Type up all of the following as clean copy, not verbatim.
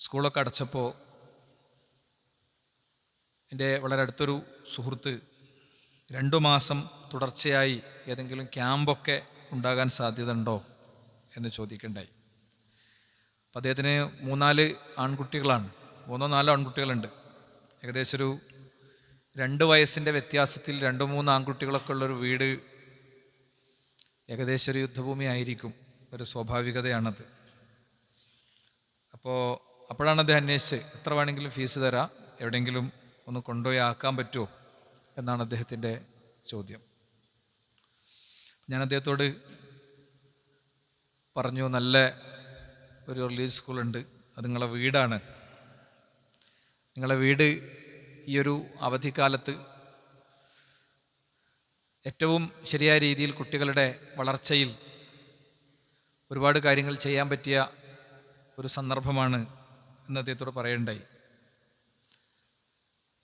സ്കൂളൊക്കെ അടച്ചപ്പോൾ എൻ്റെ വളരെ അടുത്തൊരു സുഹൃത്ത് 2 മാസം തുടർച്ചയായി ഏതെങ്കിലും ക്യാമ്പൊക്കെ ഉണ്ടാകാൻ സാധ്യത ഉണ്ടോ എന്ന് ചോദിക്കണ്ടായി. അപ്പോൾ അദ്ദേഹത്തിന് 3-4 ആൺകുട്ടികളാണ്, 3-4 ആൺകുട്ടികളുണ്ട്. ഏകദേശം ഒരു 2 വയസ്സിൻ്റെ വ്യത്യാസത്തിൽ 2-3 ആൺകുട്ടികളൊക്കെ ഉള്ളൊരു വീട് ഏകദേശം ഒരു യുദ്ധഭൂമി ആയിരിക്കും, ഒരു സ്വാഭാവികതയാണത്. അപ്പോഴാണ് അദ്ദേഹം അന്വേഷിച്ച് എത്ര വേണമെങ്കിലും ഫീസ് തരാം, എവിടെയെങ്കിലും ഒന്ന് കൊണ്ടുപോയി ആക്കാൻ പറ്റുമോ എന്നാണ് അദ്ദേഹത്തിൻ്റെ ചോദ്യം. ഞാൻ അദ്ദേഹത്തോട് പറഞ്ഞു, നല്ല ഒരു റിലീജിയസ് സ്കൂളുണ്ട്, അത് നിങ്ങളെ വീടാണ്. നിങ്ങളെ വീട് ഈ ഒരു അവധിക്കാലത്ത് ഏറ്റവും ശരിയായ രീതിയിൽ കുട്ടികളുടെ വളർച്ചയിൽ ഒരുപാട് കാര്യങ്ങൾ ചെയ്യാൻ പറ്റിയ ഒരു സന്ദർഭമാണ് എന്ന് അദ്ദേഹത്തോട് പറയണ്ടായി.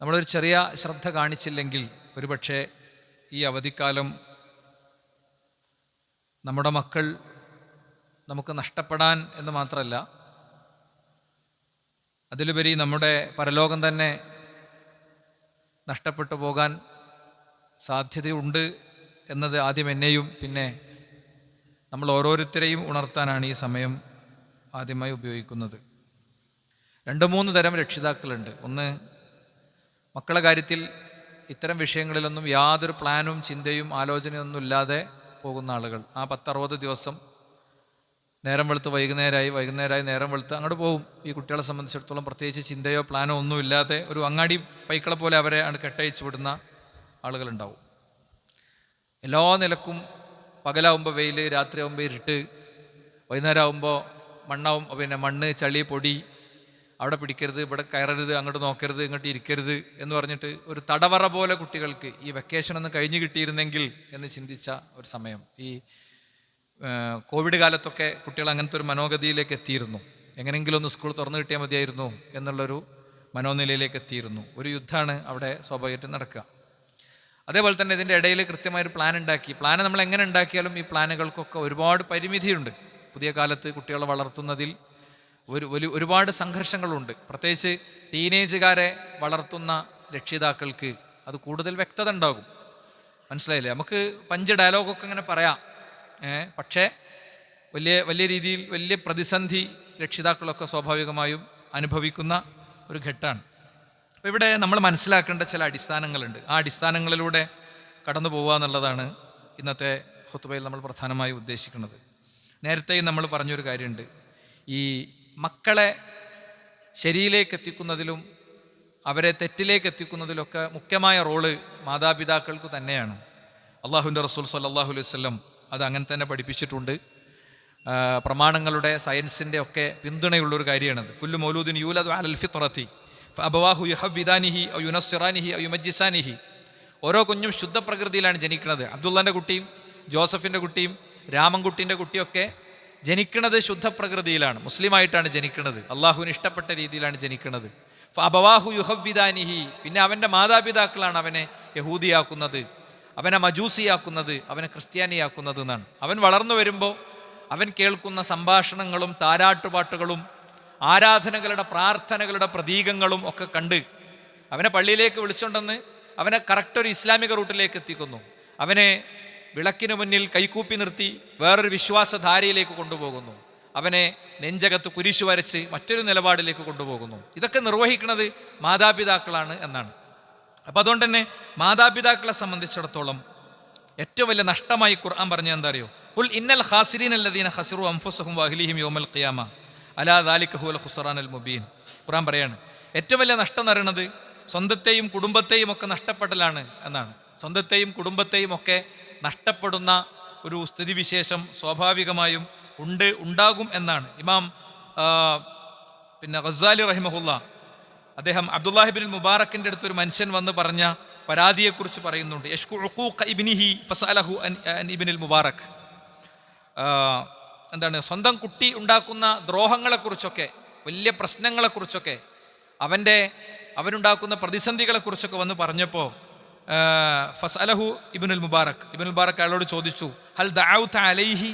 നമ്മളൊരു ചെറിയ ശ്രദ്ധ കാണിച്ചില്ലെങ്കിൽ ഒരുപക്ഷെ ഈ അവധിക്കാലം നമ്മുടെ മക്കൾ നമുക്ക് നഷ്ടപ്പെടാൻ എന്ന് മാത്രമല്ല, അതിലുപരി നമ്മുടെ പരലോകം തന്നെ നഷ്ടപ്പെട്ടു പോകാൻ സാധ്യതയുണ്ട് എന്നത് ആദ്യം എന്നെയും പിന്നെ നമ്മൾ ഓരോരുത്തരെയും ഉണർത്താനാണ് ഈ സമയം ആദ്യമായി ഉപയോഗിക്കുന്നത്. 2-3 തരം രക്ഷിതാക്കളുണ്ട്. ഒന്ന്, മക്കളുടെ കാര്യത്തിൽ ഇത്തരം വിഷയങ്ങളിലൊന്നും യാതൊരു പ്ലാനും ചിന്തയും ആലോചനയൊന്നും ഇല്ലാതെ പോകുന്ന ആളുകൾ. ആ 10-60 ദിവസം നേരം വെളുത്ത് വൈകുന്നേരമായി നേരം വെളുത്ത് അങ്ങോട്ട് പോകും. ഈ കുട്ടികളെ സംബന്ധിച്ചിടത്തോളം പ്രത്യേകിച്ച് ചിന്തയോ പ്ലാനോ ഒന്നും ഇല്ലാതെ ഒരു അങ്ങാടി പൈക്കളെ പോലെ അവരെ കെട്ടയച്ചു വിടുന്ന ആളുകളുണ്ടാവും. എല്ലാ നിലക്കും പകലാവുമ്പോൾ വെയിൽ, രാത്രിയാവുമ്പോൾ ഇരുട്ട്, വൈകുന്നേരം ആകുമ്പോൾ മണ്ണ്, ചളി, പൊടി, അവിടെ പിടിക്കരുത്, ഇവിടെ കയറരുത്, അങ്ങോട്ട് നോക്കരുത്, ഇങ്ങോട്ട് ഇരിക്കരുത് എന്ന് പറഞ്ഞിട്ട് ഒരു തടവറ പോലെ കുട്ടികൾക്ക് ഈ വെക്കേഷൻ ഒന്ന് കഴിഞ്ഞു കിട്ടിയിരുന്നെങ്കിൽ എന്ന് ചിന്തിച്ച ഒരു സമയം. ഈ കോവിഡ് കാലത്തൊക്കെ കുട്ടികൾ അങ്ങനത്തെ ഒരു മനോഗതിയിലേക്ക് എത്തിയിരുന്നു. എങ്ങനെയെങ്കിലും ഒന്ന് സ്കൂൾ തുറന്നു കിട്ടിയാൽ മതിയായിരുന്നു എന്നുള്ളൊരു മനോനിലയിലേക്ക് എത്തിയിരുന്നു. ഒരു യുദ്ധമാണ് അവിടെ സ്വാഭാവികമായിട്ടും നടക്കുക. അതേപോലെ തന്നെ ഇതിൻ്റെ ഇടയിൽ കൃത്യമായൊരു പ്ലാൻ ഉണ്ടാക്കി. പ്ലാന് നമ്മൾ എങ്ങനെ ഉണ്ടാക്കിയാലും ഈ പ്ലാനുകൾക്കൊക്കെ ഒരുപാട് പരിമിതിയുണ്ട്. പുതിയ കാലത്ത് കുട്ടികളെ വളർത്തുന്നതിൽ ഒരുപാട് സംഘർഷങ്ങളുണ്ട്. പ്രത്യേകിച്ച് ടീനേജുകാരെ വളർത്തുന്ന രക്ഷിതാക്കൾക്ക് അത് കൂടുതൽ വ്യക്തത ഉണ്ടാകും. മനസ്സിലായില്ലേ? നമുക്ക് പഞ്ച് ഡയലോഗൊക്കെ ഇങ്ങനെ പറയാം, പക്ഷേ വലിയ രീതിയിൽ വലിയ പ്രതിസന്ധി രക്ഷിതാക്കളൊക്കെ സ്വാഭാവികമായും അനുഭവിക്കുന്ന ഒരു ഘട്ടമാണ്. അപ്പോൾ ഇവിടെ നമ്മൾ മനസ്സിലാക്കേണ്ട ചില അടിസ്ഥാനങ്ങളുണ്ട്. ആ അടിസ്ഥാനങ്ങളിലൂടെ കടന്നു പോകുക എന്നുള്ളതാണ് ഇന്നത്തെ ഖുത്ബയിൽ നമ്മൾ പ്രധാനമായും ഉദ്ദേശിക്കുന്നത്. നേരത്തെയും നമ്മൾ പറഞ്ഞൊരു കാര്യമുണ്ട്. ഈ മക്കളെ ശരിയിലേക്ക് എത്തിക്കുന്നതിലും അവരെ തെറ്റിലേക്ക് എത്തിക്കുന്നതിലൊക്കെ മുഖ്യമായ റോള് മാതാപിതാക്കൾക്ക് തന്നെയാണ്. അള്ളാഹുവിൻ്റെ റസൂൽ സല്ലല്ലാഹു അലൈഹി വസല്ലം അത് അങ്ങനെ തന്നെ പഠിപ്പിച്ചിട്ടുണ്ട്. പ്രമാണങ്ങളുടെ, സയൻസിൻ്റെ ഒക്കെ പിന്തുണയുള്ളൊരു കാര്യമാണത്. കുല്ലു മൗലൂദിൻ യൂലദു അലൽ ഫിത്രത്തി ഫഅബവാഹു യുഹവ്വിദാനിഹി ഔ യുനസ്സിറാനിഹി ഔ യുമജ്ജിസാനിഹി. ഓരോ കുഞ്ഞും ശുദ്ധപ്രകൃതിയിലാണ് ജനിക്കുന്നത്. അബ്ദുള്ളൻ്റെ കുട്ടിയും ജോസഫിൻ്റെ കുട്ടിയും രാമൻകുട്ടിൻ്റെ കുട്ടിയൊക്കെ ജനിക്കുന്നത് ശുദ്ധപ്രകൃതിയിലാണ്, മുസ്ലിമായിട്ടാണ് ജനിക്കുന്നത്, അള്ളാഹുവിന് ഇഷ്ടപ്പെട്ട രീതിയിലാണ് ജനിക്കുന്നത്. ഫഅബവാഹു യുഹവ്വിദാനിഹി, പിന്നെ അവൻ്റെ മാതാപിതാക്കളാണ് അവനെ യഹൂദിയാക്കുന്നത്, അവനെ മജൂസിയാക്കുന്നത്, അവനെ ക്രിസ്ത്യാനിയാക്കുന്നത് എന്നാണ്. അവൻ വളർന്നു വരുമ്പോൾ അവൻ കേൾക്കുന്ന സംഭാഷണങ്ങളും താരാട്ടുപാട്ടുകളും ആരാധനകളുടെ, പ്രാർത്ഥനകളുടെ പ്രതീകങ്ങളും ഒക്കെ കണ്ട് അവനെ പള്ളിയിലേക്ക് വിളിച്ചുകൊണ്ടെന്ന് അവനെ കറക്റ്റ് ഒരു ഇസ്ലാമിക റൂട്ടിലേക്ക് എത്തിക്കുന്നു. അവനെ വിളക്കിനു മുന്നിൽ കൈകൂപ്പി നിർത്തി വേറൊരു വിശ്വാസധാരയിലേക്ക് കൊണ്ടുപോകുന്നു. അവനെ നെഞ്ചകത്ത് കുരിശു വരച്ച് മറ്റൊരു നിലപാടിലേക്ക് കൊണ്ടുപോകുന്നു. ഇതൊക്കെ നിർവഹിക്കുന്നത് മാതാപിതാക്കളാണ് എന്നാണ്. അപ്പം അതുകൊണ്ട് തന്നെ മാതാപിതാക്കളെ സംബന്ധിച്ചിടത്തോളം ഏറ്റവും വലിയ നഷ്ടമായി ഖുർആൻ പറഞ്ഞത് എന്താ അറിയോ? ഖുൽ ഇന്നൽ ഖാസിരീന അല്ലദീന ഖസറു അൻഫുസഹും വഅഹ്ലിഹിം യൗമൽ ഖിയാമ അലാ ദാലിക ഹുവൽ ഖുസ്റാനുൽ മുബീൻ. ഖുർആൻ പറയാണ് ഏറ്റവും വലിയ നഷ്ടം എന്ന് പറയുന്നത് സ്വന്തത്തെയും കുടുംബത്തെയും ഒക്കെ നഷ്ടപ്പെടലാണ് എന്നാണ്. സ്വന്തത്തെയും കുടുംബത്തെയും ഒക്കെ നഷ്ടപ്പെടുന്ന ഒരു സ്ഥിതിവിശേഷം സ്വാഭാവികമായും ഉണ്ടാകും എന്നാണ്. ഇമാം ഗസാലി റഹിമഹുല്ല അദ്ദേഹം അബ്ദുല്ലാഹിബിൻ മുബാറക്കിൻ്റെ അടുത്തൊരു മനുഷ്യൻ വന്ന് പറഞ്ഞ പരാതിയെക്കുറിച്ച് പറയുന്നുണ്ട്. യഷ്കു ഉഖൂഖ ഇബ്നിഹി ഫസഅലഹു അൻ ഇബ്നിൽ മുബാറക്. എന്താണ്, സ്വന്തം കുട്ടി ഉണ്ടാക്കുന്ന ദ്രോഹങ്ങളെക്കുറിച്ചൊക്കെ, വലിയ പ്രശ്നങ്ങളെക്കുറിച്ചൊക്കെ, അവനുണ്ടാക്കുന്ന പ്രതിസന്ധികളെക്കുറിച്ചൊക്കെ വന്ന് പറഞ്ഞപ്പോൾ ഫസഅലഹു ഇബ്നുൽ മുബാറക് അയാളോട് ചോദിച്ചു, ഹൽ ദഅൗത അലൈഹി,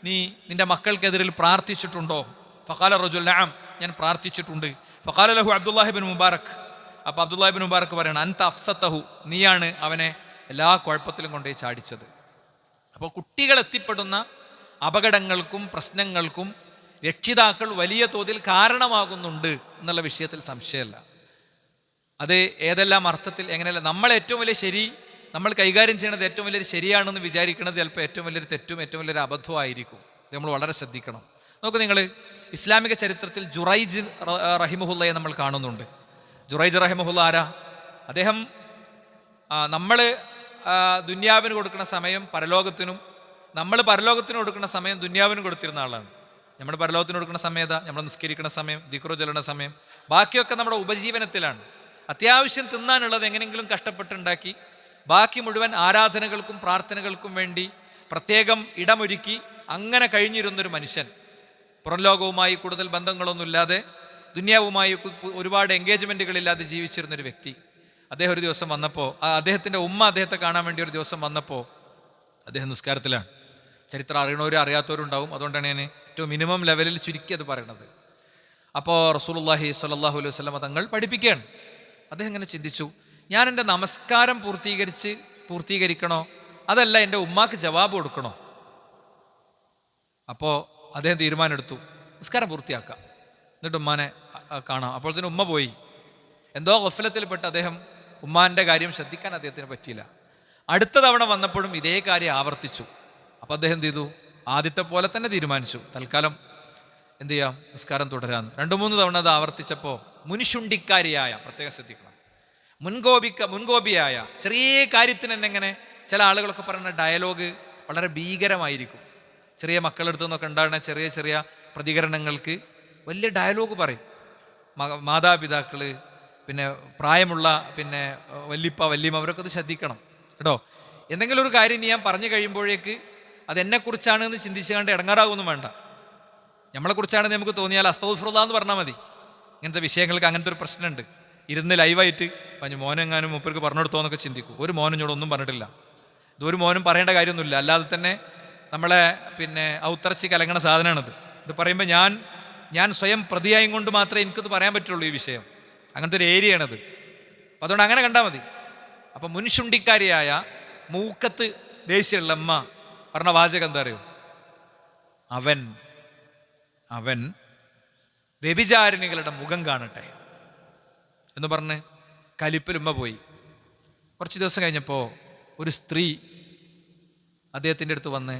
നീ നിന്റെ മക്കൾക്കെതിരിൽ പ്രാർത്ഥിച്ചിട്ടുണ്ടോ? ഫഖാല റജുൽ നഅം, ഞാൻ പ്രാർത്ഥിച്ചിട്ടുണ്ട്. ഫഖാല ലഹു അബ്ദുല്ലാഹിബ്നു മുബാറക്. അപ്പോൾ അബ്ദുല്ലാഹിബ്നു മുബാറക് പറയണം, അൻത അഫ്സത്തഹു, നീയാണ് അവനെ എല്ലാ കുഴപ്പത്തിലും കൊണ്ടുപോയി ചാടിച്ചത്. അപ്പോൾ കുട്ടികൾ എത്തിപ്പെടുന്ന അപകടങ്ങൾക്കും പ്രശ്നങ്ങൾക്കും രക്ഷിതാക്കൾ വലിയ തോതിൽ കാരണമാകുന്നുണ്ട് എന്നുള്ള വിഷയത്തിൽ സംശയമല്ല. അത് ഏതെല്ലാം അർത്ഥത്തിൽ എങ്ങനെയല്ല, നമ്മൾ ഏറ്റവും വലിയ ശരി നമ്മൾ കൈകാര്യം ചെയ്യുന്നത് ഏറ്റവും വലിയൊരു ശരിയാണെന്ന് വിചാരിക്കുന്നത് ചിലപ്പോൾ ഏറ്റവും വലിയൊരു തെറ്റും ഏറ്റവും വലിയൊരു അബദ്ധമായിരിക്കും. ഇത് നമ്മൾ വളരെ ശ്രദ്ധിക്കണം. നോക്കൂ, നിങ്ങൾ ഇസ്ലാമിക ചരിത്രത്തിൽ ജുറൈജ് റഹിമഹുല്ലയെ നമ്മൾ കാണുന്നുണ്ട്. ജുറൈജ് റഹിമഹുല്ല ആരാ? അദ്ദേഹം നമ്മൾ ദുന്യാവിന് കൊടുക്കുന്ന സമയം പരലോകത്തിനും, നമ്മൾ പരലോകത്തിന് കൊടുക്കുന്ന സമയം ദുന്യാവിനും കൊടുത്തിരുന്ന ആളാണ്. നമ്മൾ പരലോകത്തിന് കൊടുക്കുന്ന സമയത്താ നമ്മൾ നിസ്കരിക്കുന്ന സമയം, ദിക്റ് ചൊല്ലുന്ന സമയം, ബാക്കിയൊക്കെ നമ്മുടെ ഉപജീവനത്തിലാണ്. അത്യാവശ്യം തിന്നാനുള്ളത് എങ്ങനെയെങ്കിലും കഷ്ടപ്പെട്ടുണ്ടാക്കി ബാക്കി മുഴുവൻ ആരാധനകൾക്കും പ്രാർത്ഥനകൾക്കും വേണ്ടി പ്രത്യേകം ഇടമൊരുക്കി അങ്ങനെ കഴിഞ്ഞിരുന്നൊരു മനുഷ്യൻ, പുറംലോകവുമായി കൂടുതൽ ബന്ധങ്ങളൊന്നുമില്ലാതെ ദുന്യാവുമായി ഒരുപാട് എൻഗേജ്മെൻറ്റുകളില്ലാതെ ജീവിച്ചിരുന്നൊരു വ്യക്തി. അദ്ദേഹം ഒരു ദിവസം വന്നപ്പോൾ, അദ്ദേഹത്തിൻ്റെ ഉമ്മ അദ്ദേഹത്തെ കാണാൻ വേണ്ടി ഒരു ദിവസം വന്നപ്പോൾ അദ്ദേഹം നിസ്കാരത്തിലാണ്. ചരിത്രം അറിയണവരും അറിയാത്തവരും ഉണ്ടാവും, അതുകൊണ്ടാണ് ഞാൻ ഏറ്റവും മിനിമം ലെവലിൽ ചുരുക്കി അത് പറയണത്. അപ്പോൾ റസൂലുള്ളാഹി സ്വല്ലല്ലാഹു അലൈഹി വസല്ലം തങ്ങൾ പഠിപ്പിക്കുകയാണ്. അദ്ദേഹം ഇങ്ങനെ ചിന്തിച്ചു, ഞാൻ എൻ്റെ നമസ്കാരം പൂർത്തീകരിക്കണോ അതല്ല എൻ്റെ ഉമ്മാക്ക് ജവാബ് കൊടുക്കണോ? അപ്പോൾ അദ്ദേഹം തീരുമാനമെടുത്തു, നിസ്കാരം പൂർത്തിയാക്കാം, എന്നിട്ട് ഉമ്മാനെ കാണാം. അപ്പോൾ തന്നെ ഉമ്മ പോയി. എന്തോ ഗഫലത്തിൽപ്പെട്ട് അദ്ദേഹം ഉമ്മാൻ്റെ കാര്യം ശ്രദ്ധിക്കാൻ അദ്ദേഹത്തിന് പറ്റിയില്ല. അടുത്ത തവണ വന്നപ്പോഴും ഇതേ കാര്യം ആവർത്തിച്ചു. അപ്പോൾ അദ്ദേഹം എന്ത് ചെയ്തു? ആദ്യത്തെ പോലെ തന്നെ തീരുമാനിച്ചു, തൽക്കാലം എന്ത് ചെയ്യാം, നിസ്കാരം തുടരാന്ന്. 2-3 തവണ അത് ആവർത്തിച്ചപ്പോൾ മുൻശുണ്ടിക്കാരിയായ, പ്രത്യേകം ശ്രദ്ധിക്കണം, മുൻകോപിയായ, ചെറിയ കാര്യത്തിന് തന്നെ ഇങ്ങനെ ചില ആളുകളൊക്കെ പറയുന്ന ഡയലോഗ് വളരെ ഭീകരമായിരിക്കും. ചെറിയ മക്കളെടുത്തു നിന്നൊക്കെ ഉണ്ടാകുന്ന ചെറിയ ചെറിയ പ്രതികരണങ്ങൾക്ക് വലിയ ഡയലോഗ് പറയും. മാതാപിതാക്കൾ, പിന്നെ പ്രായമുള്ള, പിന്നെ വല്യപ്പ വല്യമ്മ, അവരൊക്കെ അത് ശ്രദ്ധിക്കണം കേട്ടോ. എന്തെങ്കിലും ഒരു കാര്യം ഞാൻ പറഞ്ഞു കഴിയുമ്പോഴേക്ക് അതെന്നെക്കുറിച്ചാണ് എന്ന് ചിന്തിച്ചുകൊണ്ട് ഇടങ്ങാറാവൊന്നും വേണ്ട. നമ്മളെക്കുറിച്ചാണെന്ന് നമുക്ക് തോന്നിയാൽ അസ്തഗ്ഫിറുല്ലാഹ് എന്ന് പറഞ്ഞാൽ മതി. ഇങ്ങനത്തെ വിഷയങ്ങൾക്ക് അങ്ങനത്തെ ഒരു പ്രശ്നമുണ്ട്. ഇരുന്ന് ലൈവായിട്ട് പറഞ്ഞു മോനെങ്ങാനും മൂപ്പർക്ക് പറഞ്ഞു കൊടുത്തോ എന്നൊക്കെ ചിന്തിക്കും. ഒരു മോനും ഇങ്ങോട്ട് ഒന്നും പറഞ്ഞിട്ടില്ല. ഇതൊരു മോനും പറയേണ്ട കാര്യമൊന്നുമില്ല. അല്ലാതെ തന്നെ നമ്മളെ പിന്നെ ഔത്തർച്ചി കലങ്ങണ സാധനമാണിത്. ഇത് പറയുമ്പോൾ ഞാൻ സ്വയം പ്രതിയായും കൊണ്ട് മാത്രമേ എനിക്കത് പറയാൻ പറ്റുള്ളൂ ഈ വിഷയം. അങ്ങനത്തെ ഒരു ഏരിയയാണത്. അപ്പം അതുകൊണ്ട് അങ്ങനെ കണ്ടാൽ മതി. അപ്പം മുൻശുണ്ടിക്കാരിയായ മൂക്കത്ത് ദേഷ്യമുള്ള അമ്മ പറഞ്ഞ വാചകം എന്താ അറിയോ? അവൻ വ്യഭിചാരിണികളുടെ മുഖം കാണട്ടെ എന്ന് പറഞ്ഞ് കലിപ്പിലുമ്മ പോയി. കുറച്ച് ദിവസം കഴിഞ്ഞപ്പോൾ ഒരു സ്ത്രീ അദ്ദേഹത്തിൻ്റെ അടുത്ത് വന്ന്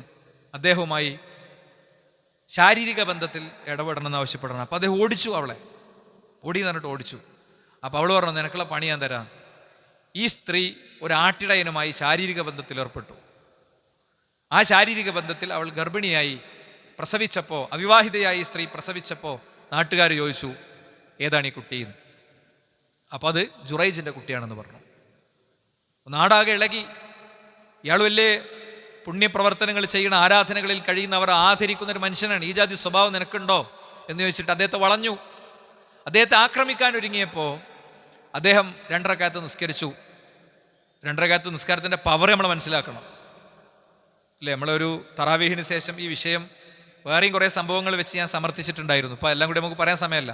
അദ്ദേഹവുമായി ശാരീരിക ബന്ധത്തിൽ ഇടപെടണമെന്ന് ആവശ്യപ്പെടണം. അപ്പോൾ അദ്ദേഹം ഓടിച്ചു, അവളെ ഓടി എന്നിട്ട് ഓടിച്ചു. അപ്പോൾ അവൾ പറഞ്ഞു, നിനക്കുള്ള പണി ഞാൻ തരാം. ഈ സ്ത്രീ ഒരു ആട്ടിടയനുമായി ശാരീരിക ബന്ധത്തിൽ ഏർപ്പെട്ടു. ആ ശാരീരിക ബന്ധത്തിൽ അവൾ ഗർഭിണിയായി പ്രസവിച്ചപ്പോൾ, അവിവാഹിതയായി സ്ത്രീ പ്രസവിച്ചപ്പോൾ നാട്ടുകാർ ചോദിച്ചു, ഏതാണ് ഈ കുട്ടിയെന്ന്. അപ്പോൾ അത് ജുറൈജിൻ്റെ കുട്ടിയാണെന്ന് പറഞ്ഞു. നാടാകെ ഇളകി. ഇയാൾ വലിയ പുണ്യപ്രവർത്തനങ്ങൾ ചെയ്യുന്ന, ആരാധനകളിൽ കഴിയുന്നവർ ആദരിക്കുന്ന ഒരു മനുഷ്യനാണ്. ഈ ജാതി സ്വഭാവം നിനക്കുണ്ടോ എന്ന് ചോദിച്ചിട്ട് അദ്ദേഹത്തെ വളഞ്ഞു. അദ്ദേഹത്തെ ആക്രമിക്കാൻ ഒരുങ്ങിയപ്പോൾ അദ്ദേഹം 2 റക്അത്ത് നിസ്കരിച്ചു. 2 റക്അത്ത് നിസ്കാരത്തിൻ്റെ പവർ നമ്മൾ മനസ്സിലാക്കണം അല്ലേ? നമ്മളൊരു തറാവീഹിന് ശേഷം ഈ വിഷയം വേറെയും കുറേ സംഭവങ്ങൾ വെച്ച് ഞാൻ സമർത്ഥിച്ചിട്ടുണ്ടായിരുന്നു. ഇപ്പോൾ എല്ലാം കൂടി നമുക്ക് പറയാൻ സമയമല്ല.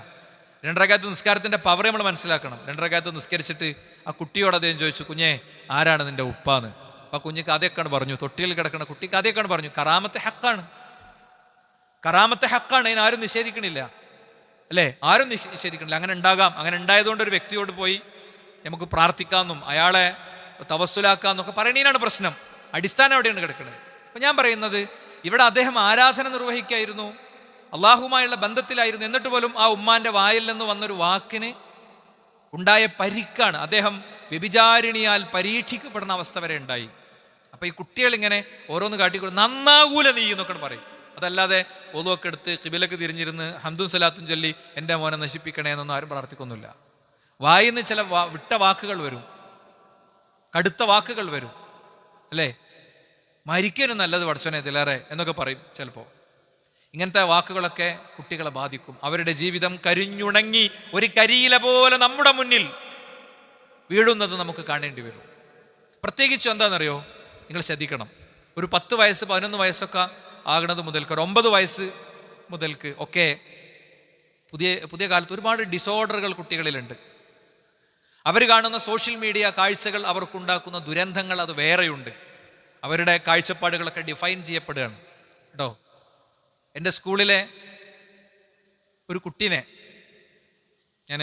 2 റക്അത്ത് നിസ്കാരത്തിൻ്റെ പവർ നമ്മൾ മനസ്സിലാക്കണം. 2 റക്അത്ത് നിസ്കരിച്ചിട്ട് ആ കുട്ടിയോട് അദ്ദേഹം ചോദിച്ചു, കുഞ്ഞേ ആരാണ് നിൻ്റെ ഉപ്പാന്ന്? അപ്പം കുഞ്ഞ് കഥയൊക്കെയാണ് പറഞ്ഞു. തൊട്ടിയിൽ കിടക്കുന്ന കുട്ടി കഥയൊക്കെയാണ് പറഞ്ഞു. കറാമത്തെ ഹക്കാണ്, അതിന് ആരും നിഷേധിക്കണില്ല അല്ലേ? ആരും നിഷേധിക്കണില്ല. അങ്ങനെ ഉണ്ടാകാം. അങ്ങനെ ഉണ്ടായതുകൊണ്ട് ഒരു വ്യക്തിയോട് പോയി നമുക്ക് പ്രാർത്ഥിക്കാമെന്നും അയാളെ തവസ്സുലാക്കാമെന്നൊക്കെ പറയണീനാണ് പ്രശ്നം. അടിസ്ഥാനം എവിടെയാണ് കിടക്കുന്നത്? അപ്പം ഞാൻ പറയുന്നത്, ഇവിടെ അദ്ദേഹം ആരാധന നിർവഹിക്കായിരുന്നു, അള്ളാഹുമായുള്ള ബന്ധത്തിലായിരുന്നു. എന്നിട്ട് പോലും ആ ഉമ്മാൻ്റെ വായിൽ നിന്ന് വന്നൊരു വാക്കിന് ഉണ്ടായ പരിക്കാണ്. അദ്ദേഹം വ്യഭിചാരിണിയാൽ പരീക്ഷിക്കപ്പെടുന്ന അവസ്ഥ വരെ ഉണ്ടായി. അപ്പം ഈ കുട്ടികളിങ്ങനെ ഓരോന്ന് കാട്ടിക്കൊണ്ട് നന്നാകൂല നീ എന്നൊക്കെ പറയും. അതല്ലാതെ ഒളുവൊക്കെ എടുത്ത് ഖിബിലക്ക് തിരിഞ്ഞിരുന്ന് ഹംദും സലാത്തും ചൊല്ലി എൻ്റെ മോനെ നശിപ്പിക്കണേ എന്നൊന്നും ആരും പ്രാർത്ഥിക്കൊന്നുമില്ല. വായിന്ന് ചില വിട്ട വാക്കുകൾ വരും, കടുത്ത വാക്കുകൾ വരും അല്ലേ? മരിക്കാനും നല്ലത് പഠിച്ചോനെ ഇതിലേറെ എന്നൊക്കെ പറയും ചിലപ്പോൾ. ഇങ്ങനത്തെ വാക്കുകളൊക്കെ കുട്ടികളെ ബാധിക്കും. അവരുടെ ജീവിതം കരിഞ്ഞുണങ്ങി ഒരു കരിയില പോലെ നമ്മുടെ മുന്നിൽ വീഴുന്നത് നമുക്ക് കാണേണ്ടി വരും. പ്രത്യേകിച്ച് എന്താണെന്നറിയോ? നിങ്ങൾ ശ്രദ്ധിക്കണം. ഒരു 10 വയസ്സ് 11 വയസ്സൊക്കെ ആകണത് മുതൽക്ക്, ഒരു 9 വയസ്സ് മുതൽക്ക് ഒക്കെ പുതിയ കാലത്ത് ഒരുപാട് ഡിസോർഡറുകൾ കുട്ടികളിലുണ്ട്. അവർ കാണുന്ന സോഷ്യൽ മീഡിയ കാഴ്ചകൾ അവർക്കുണ്ടാക്കുന്ന ദുരന്തങ്ങൾ അത് വേറെയുണ്ട്. അവരുടെ കാഴ്ചപ്പാടുകളൊക്കെ ഡിഫൈൻ ചെയ്യപ്പെടുകയാണ് കേട്ടോ. എൻ്റെ സ്കൂളിലെ ഒരു കുട്ടീനെ, ഞാൻ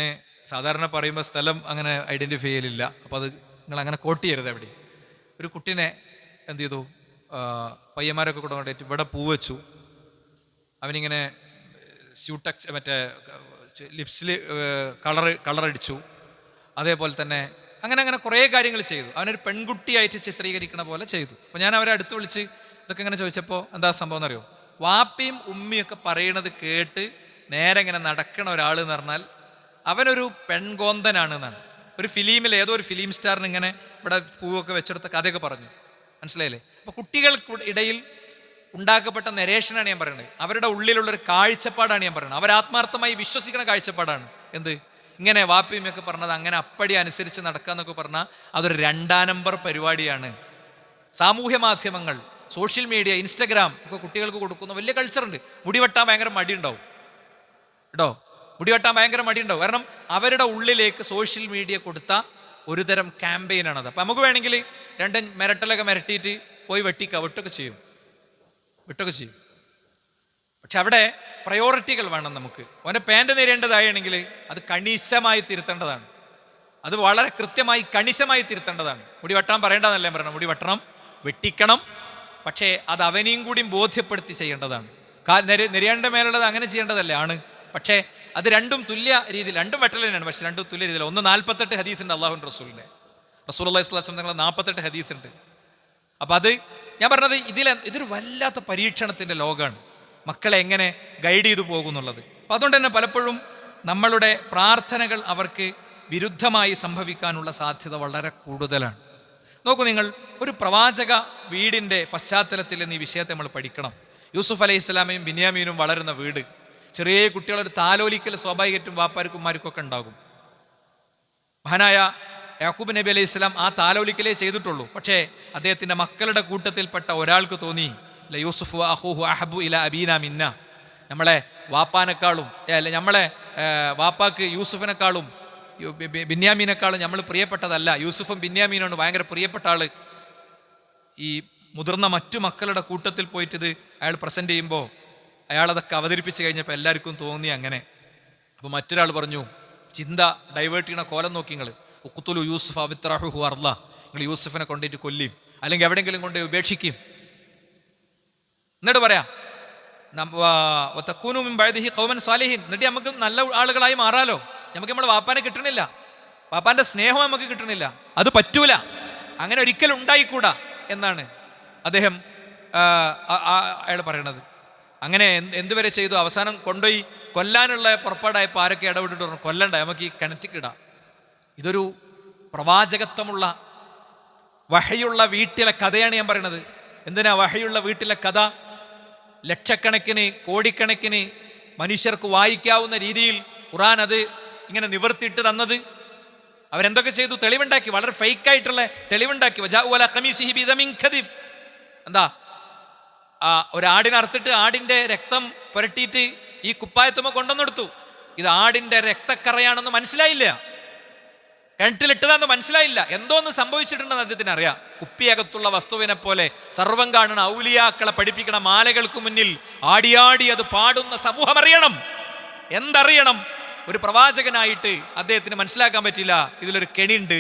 സാധാരണ പറയുമ്പോൾ സ്ഥലം അങ്ങനെ ഐഡൻറ്റിഫൈ ചെയ്യലില്ല, അപ്പോൾ അത് നിങ്ങൾ അങ്ങനെ കോട്ട് ചെയ്യരുത്. എവിടെ ഒരു കുട്ടീനെ എന്ത് ചെയ്തു, പയ്യന്മാരൊക്കെ കൂടെ കൊണ്ടിട്ട് ഇവിടെ പൂ വെച്ചു, അവനിങ്ങനെ സ്യൂട്ടക്സ് മറ്റേ ലിപ്സിൽ കളറടിച്ചു, അതേപോലെ തന്നെ അങ്ങനെ കുറേ കാര്യങ്ങൾ ചെയ്തു. അവനൊരു പെൺകുട്ടിയായിട്ട് ചിത്രീകരിക്കണ പോലെ ചെയ്തു. അപ്പോൾ ഞാൻ അവരെ അടുത്ത് വിളിച്ച് ഇതൊക്കെ ഇങ്ങനെ ചോദിച്ചപ്പോൾ എന്താ സംഭവം എന്നറിയോ, വാപ്പയും ഉമ്മിയൊക്കെ പറയണത് കേട്ട് നേരെ ഇങ്ങനെ നടക്കണ ഒരാൾ എന്ന് പറഞ്ഞാൽ അവനൊരു പെൺകോന്തനാണ് എന്നാണ്. ഒരു ഫിലിമിൽ ഏതോ ഒരു ഫിലിം സ്റ്റാറിന് ഇങ്ങനെ ഇവിടെ പൂവൊക്കെ വെച്ചെടുത്ത കഥയൊക്കെ പറഞ്ഞു, മനസ്സിലായില്ലേ? അപ്പോൾ കുട്ടികൾക്ക് ഇടയിൽ ഉണ്ടാക്കപ്പെട്ട നരേഷനാണ് ഞാൻ പറയുന്നത്. അവരുടെ ഉള്ളിലുള്ളൊരു കാഴ്ചപ്പാടാണ് ഞാൻ പറയുന്നത്. അവരാത്മാർത്ഥമായി വിശ്വസിക്കുന്ന കാഴ്ചപ്പാടാണ്. എന്ത് ഇങ്ങനെ വാപ്പിയുമൊക്കെ പറഞ്ഞത് അങ്ങനെ അപ്പടി അനുസരിച്ച് നടക്കുക എന്നൊക്കെ പറഞ്ഞാൽ അതൊരു 2-ാം നമ്പർ പരിപാടിയാണ്. സാമൂഹ്യ മാധ്യമങ്ങൾ, സോഷ്യൽ മീഡിയ, ഇൻസ്റ്റഗ്രാം ഒക്കെ കുട്ടികൾക്ക് കൊടുക്കുന്ന വലിയ കൾച്ചറുണ്ട്. മുടിവെട്ടാൻ ഭയങ്കര മടിയുണ്ടാവും കേട്ടോ, മുടിവെട്ടാൻ ഭയങ്കര മടിയുണ്ടാവും. കാരണം അവരുടെ ഉള്ളിലേക്ക് സോഷ്യൽ മീഡിയ കൊടുത്ത ഒരു തരം ക്യാമ്പയിനാണത്. അപ്പം നമുക്ക് വേണമെങ്കിൽ 2 മിരട്ടലൊക്കെ മിരട്ടിയിട്ട് പോയി വെട്ടൊക്കെ ചെയ്യും. പക്ഷെ അവിടെ പ്രയോറിറ്റികൾ വേണം നമുക്ക്. അവൻ്റെ പാൻറ് നേരേണ്ടതാണെങ്കിൽ അത് കണിശമായി തിരുത്തേണ്ടതാണ്. അത് വളരെ കൃത്യമായി കണിശമായി തിരുത്തേണ്ടതാണ്. മുടി വെട്ടാൻ പറയേണ്ടതല്ലേ പറയണം, മുടി വെട്ടണം, വെട്ടിക്കണം. പക്ഷേ അത് അവനെയും കൂടി ബോധ്യപ്പെടുത്തി ചെയ്യേണ്ടതാണ്. നിരയേണ്ട മേലുള്ളത് അങ്ങനെ ചെയ്യേണ്ടതല്ലേ ആണ്. പക്ഷേ അത് രണ്ടും തുല്യ രീതിയിൽ, രണ്ടും വെട്ടൽ തന്നെയാണ്, പക്ഷെ രണ്ടും തുല്യ രീതിയിൽ. ഒന്ന് 48 ഹദീസുണ്ട് അള്ളാഹുവിൻ്റെ റസൂലിൻ്റെ, റസൂലുള്ളാഹി സ്വല്ലല്ലാഹു അലൈഹി വസല്ലം 48 ഹദീസുണ്ട്. അപ്പം അത് ഞാൻ പറഞ്ഞത് ഇതൊരു വല്ലാത്ത പരീക്ഷണത്തിൻ്റെ ലോകമാണ്, മക്കളെ എങ്ങനെ ഗൈഡ് ചെയ്തു പോകുന്നുള്ളത്. അപ്പം അതുകൊണ്ട് തന്നെ പലപ്പോഴും നമ്മളുടെ പ്രാർത്ഥനകൾ അവർക്ക് വിരുദ്ധമായി സംഭവിക്കാനുള്ള സാധ്യത വളരെ കൂടുതലാണ്. നോക്കൂ നിങ്ങൾ, ഒരു പ്രവാചക വീടിൻ്റെ പശ്ചാത്തലത്തിൽ നിന്ന് ഈ വിഷയത്തെ നമ്മൾ പഠിക്കണം. യൂസുഫ് അലൈഹി ഇസ്ലാമയും ബിന്യാമീനും വളരുന്ന വീട്, ചെറിയ കുട്ടികളൊരു താലോലിക്കൽ സ്വാഭാവികമായിട്ടും വാപ്പാർക്കും ഉമ്മാർക്കൊക്കെ ഉണ്ടാകും. മഹാനായ യാക്കൂബ് നബി അലൈഹി ഇസ്ലാം ആ താലോലിക്കലേ ചെയ്തിട്ടുള്ളൂ. പക്ഷേ അദ്ദേഹത്തിൻ്റെ മക്കളുടെ കൂട്ടത്തിൽപ്പെട്ട ഒരാൾക്ക് തോന്നി, യൂസുഫ് അഖൂഹു അഹബു ഇല അബീന മിന്ന, നമ്മളെ വാപ്പാനേക്കാളും അല്ലെ നമ്മളെ വാപ്പാക്ക് യൂസുഫിനെക്കാളും ബിന്യാമീനേക്കാളും നമ്മൾ പ്രിയപ്പെട്ടതല്ല, യൂസുഫും ബിന്യാമീനാണ് ഭയങ്കര പ്രിയപ്പെട്ട ആള്. ഈ മുതിർന്ന മറ്റു മക്കളുടെ കൂട്ടത്തിൽ പോയിട്ട് ഇത് അയാൾ പ്രസൻറ്റ് ചെയ്യുമ്പോൾ അയാളതൊക്കെ അവതരിപ്പിച്ച് കഴിഞ്ഞപ്പോൾ എല്ലാവർക്കും തോന്നി അങ്ങനെ. അപ്പോൾ മറ്റൊരാൾ പറഞ്ഞു, ചിന്ത ഡൈവേർട്ട് ചെയ്യണ കോലം നോക്കി നിങ്ങൾ, ഉഖ്തുലു യൂസുഫ് അവിത്രഹു അർള, നിങ്ങൾ യൂസുഫിനെ കൊണ്ടിട്ട് കൊല്ലും, അല്ലെങ്കിൽ എവിടെയെങ്കിലും കൊണ്ട് ഉപേക്ഷിക്കും. എന്നിട്ട് പറയാം തക്കൂനു മിൻ ബഅദിഹി ഖൗമൻ സാലിഹീൻ, എന്നിട്ട് നമുക്ക് നല്ല ആളുകളായി മാറാലോ. നമുക്ക് നമ്മുടെ വാപ്പാനെ കിട്ടണില്ല, വാപ്പാന്റെ സ്നേഹം നമുക്ക് കിട്ടണില്ല, അത് പറ്റൂല, അങ്ങനെ ഒരിക്കലും ഉണ്ടായിക്കൂടാ എന്നാണ് അദ്ദേഹം അയാൾ പറയണത്. അങ്ങനെ എന്തുവരെ ചെയ്തു, അവസാനം കൊണ്ടുപോയി കൊല്ലാനുള്ള പുറപ്പാടായപ്പോൾ ആരൊക്കെ ഇടപെട്ടിട്ട് പറഞ്ഞു, കൊല്ലണ്ട, നമുക്ക് ഈ കിണറ്റിക്കിടാം. ഇതൊരു പ്രവാചകത്വമുള്ള വഹയുള്ള വീട്ടിലെ കഥയാണ് ഞാൻ പറയണത്. എന്തിനാ വഹയുള്ള വീട്ടിലെ കഥ? ലക്ഷക്കണക്കിന് കോടിക്കണക്കിന് മനുഷ്യർക്ക് വായിക്കാവുന്ന രീതിയിൽ ഖുർആൻ അത് ഇങ്ങനെ നിവർത്തിയിട്ട് തന്നത്. അവരെന്തൊക്കെ ചെയ്തു? തെളിവുണ്ടാക്കി, വളരെ ഫേക്കായിട്ടുള്ള തെളിവുണ്ടാക്കി. എന്താ, ഒരാടിനെ അറുത്തിട്ട് ആടിൻ്റെ രക്തം പുരട്ടിയിട്ട് ഈ കുപ്പായത്തുമ്മ കൊണ്ടുവന്നെടുത്തു. ഇത് ആടിൻ്റെ രക്തക്കറയാണെന്ന് മനസ്സിലായില്ല, കിണറ്റിലിട്ടതാന്ന് മനസ്സിലായില്ല, എന്തോന്ന് സംഭവിച്ചിട്ടുണ്ടെന്ന് അദ്ദേഹത്തിന് അറിയാം. കുപ്പിയകത്തുള്ള വസ്തുവിനെ പോലെ സർവം കാണുന്ന ഔലിയാക്കളെ പഠിപ്പിക്കണ മാലകൾക്ക് മുന്നിൽ ആടിയാടി അത് പാടുന്ന സമൂഹം അറിയണം. എന്തറിയണം? ഒരു പ്രവാചകനായിട്ട് അദ്ദേഹത്തിന് മനസ്സിലാക്കാൻ പറ്റില്ല ഇതിലൊരു കെണിയുണ്ട്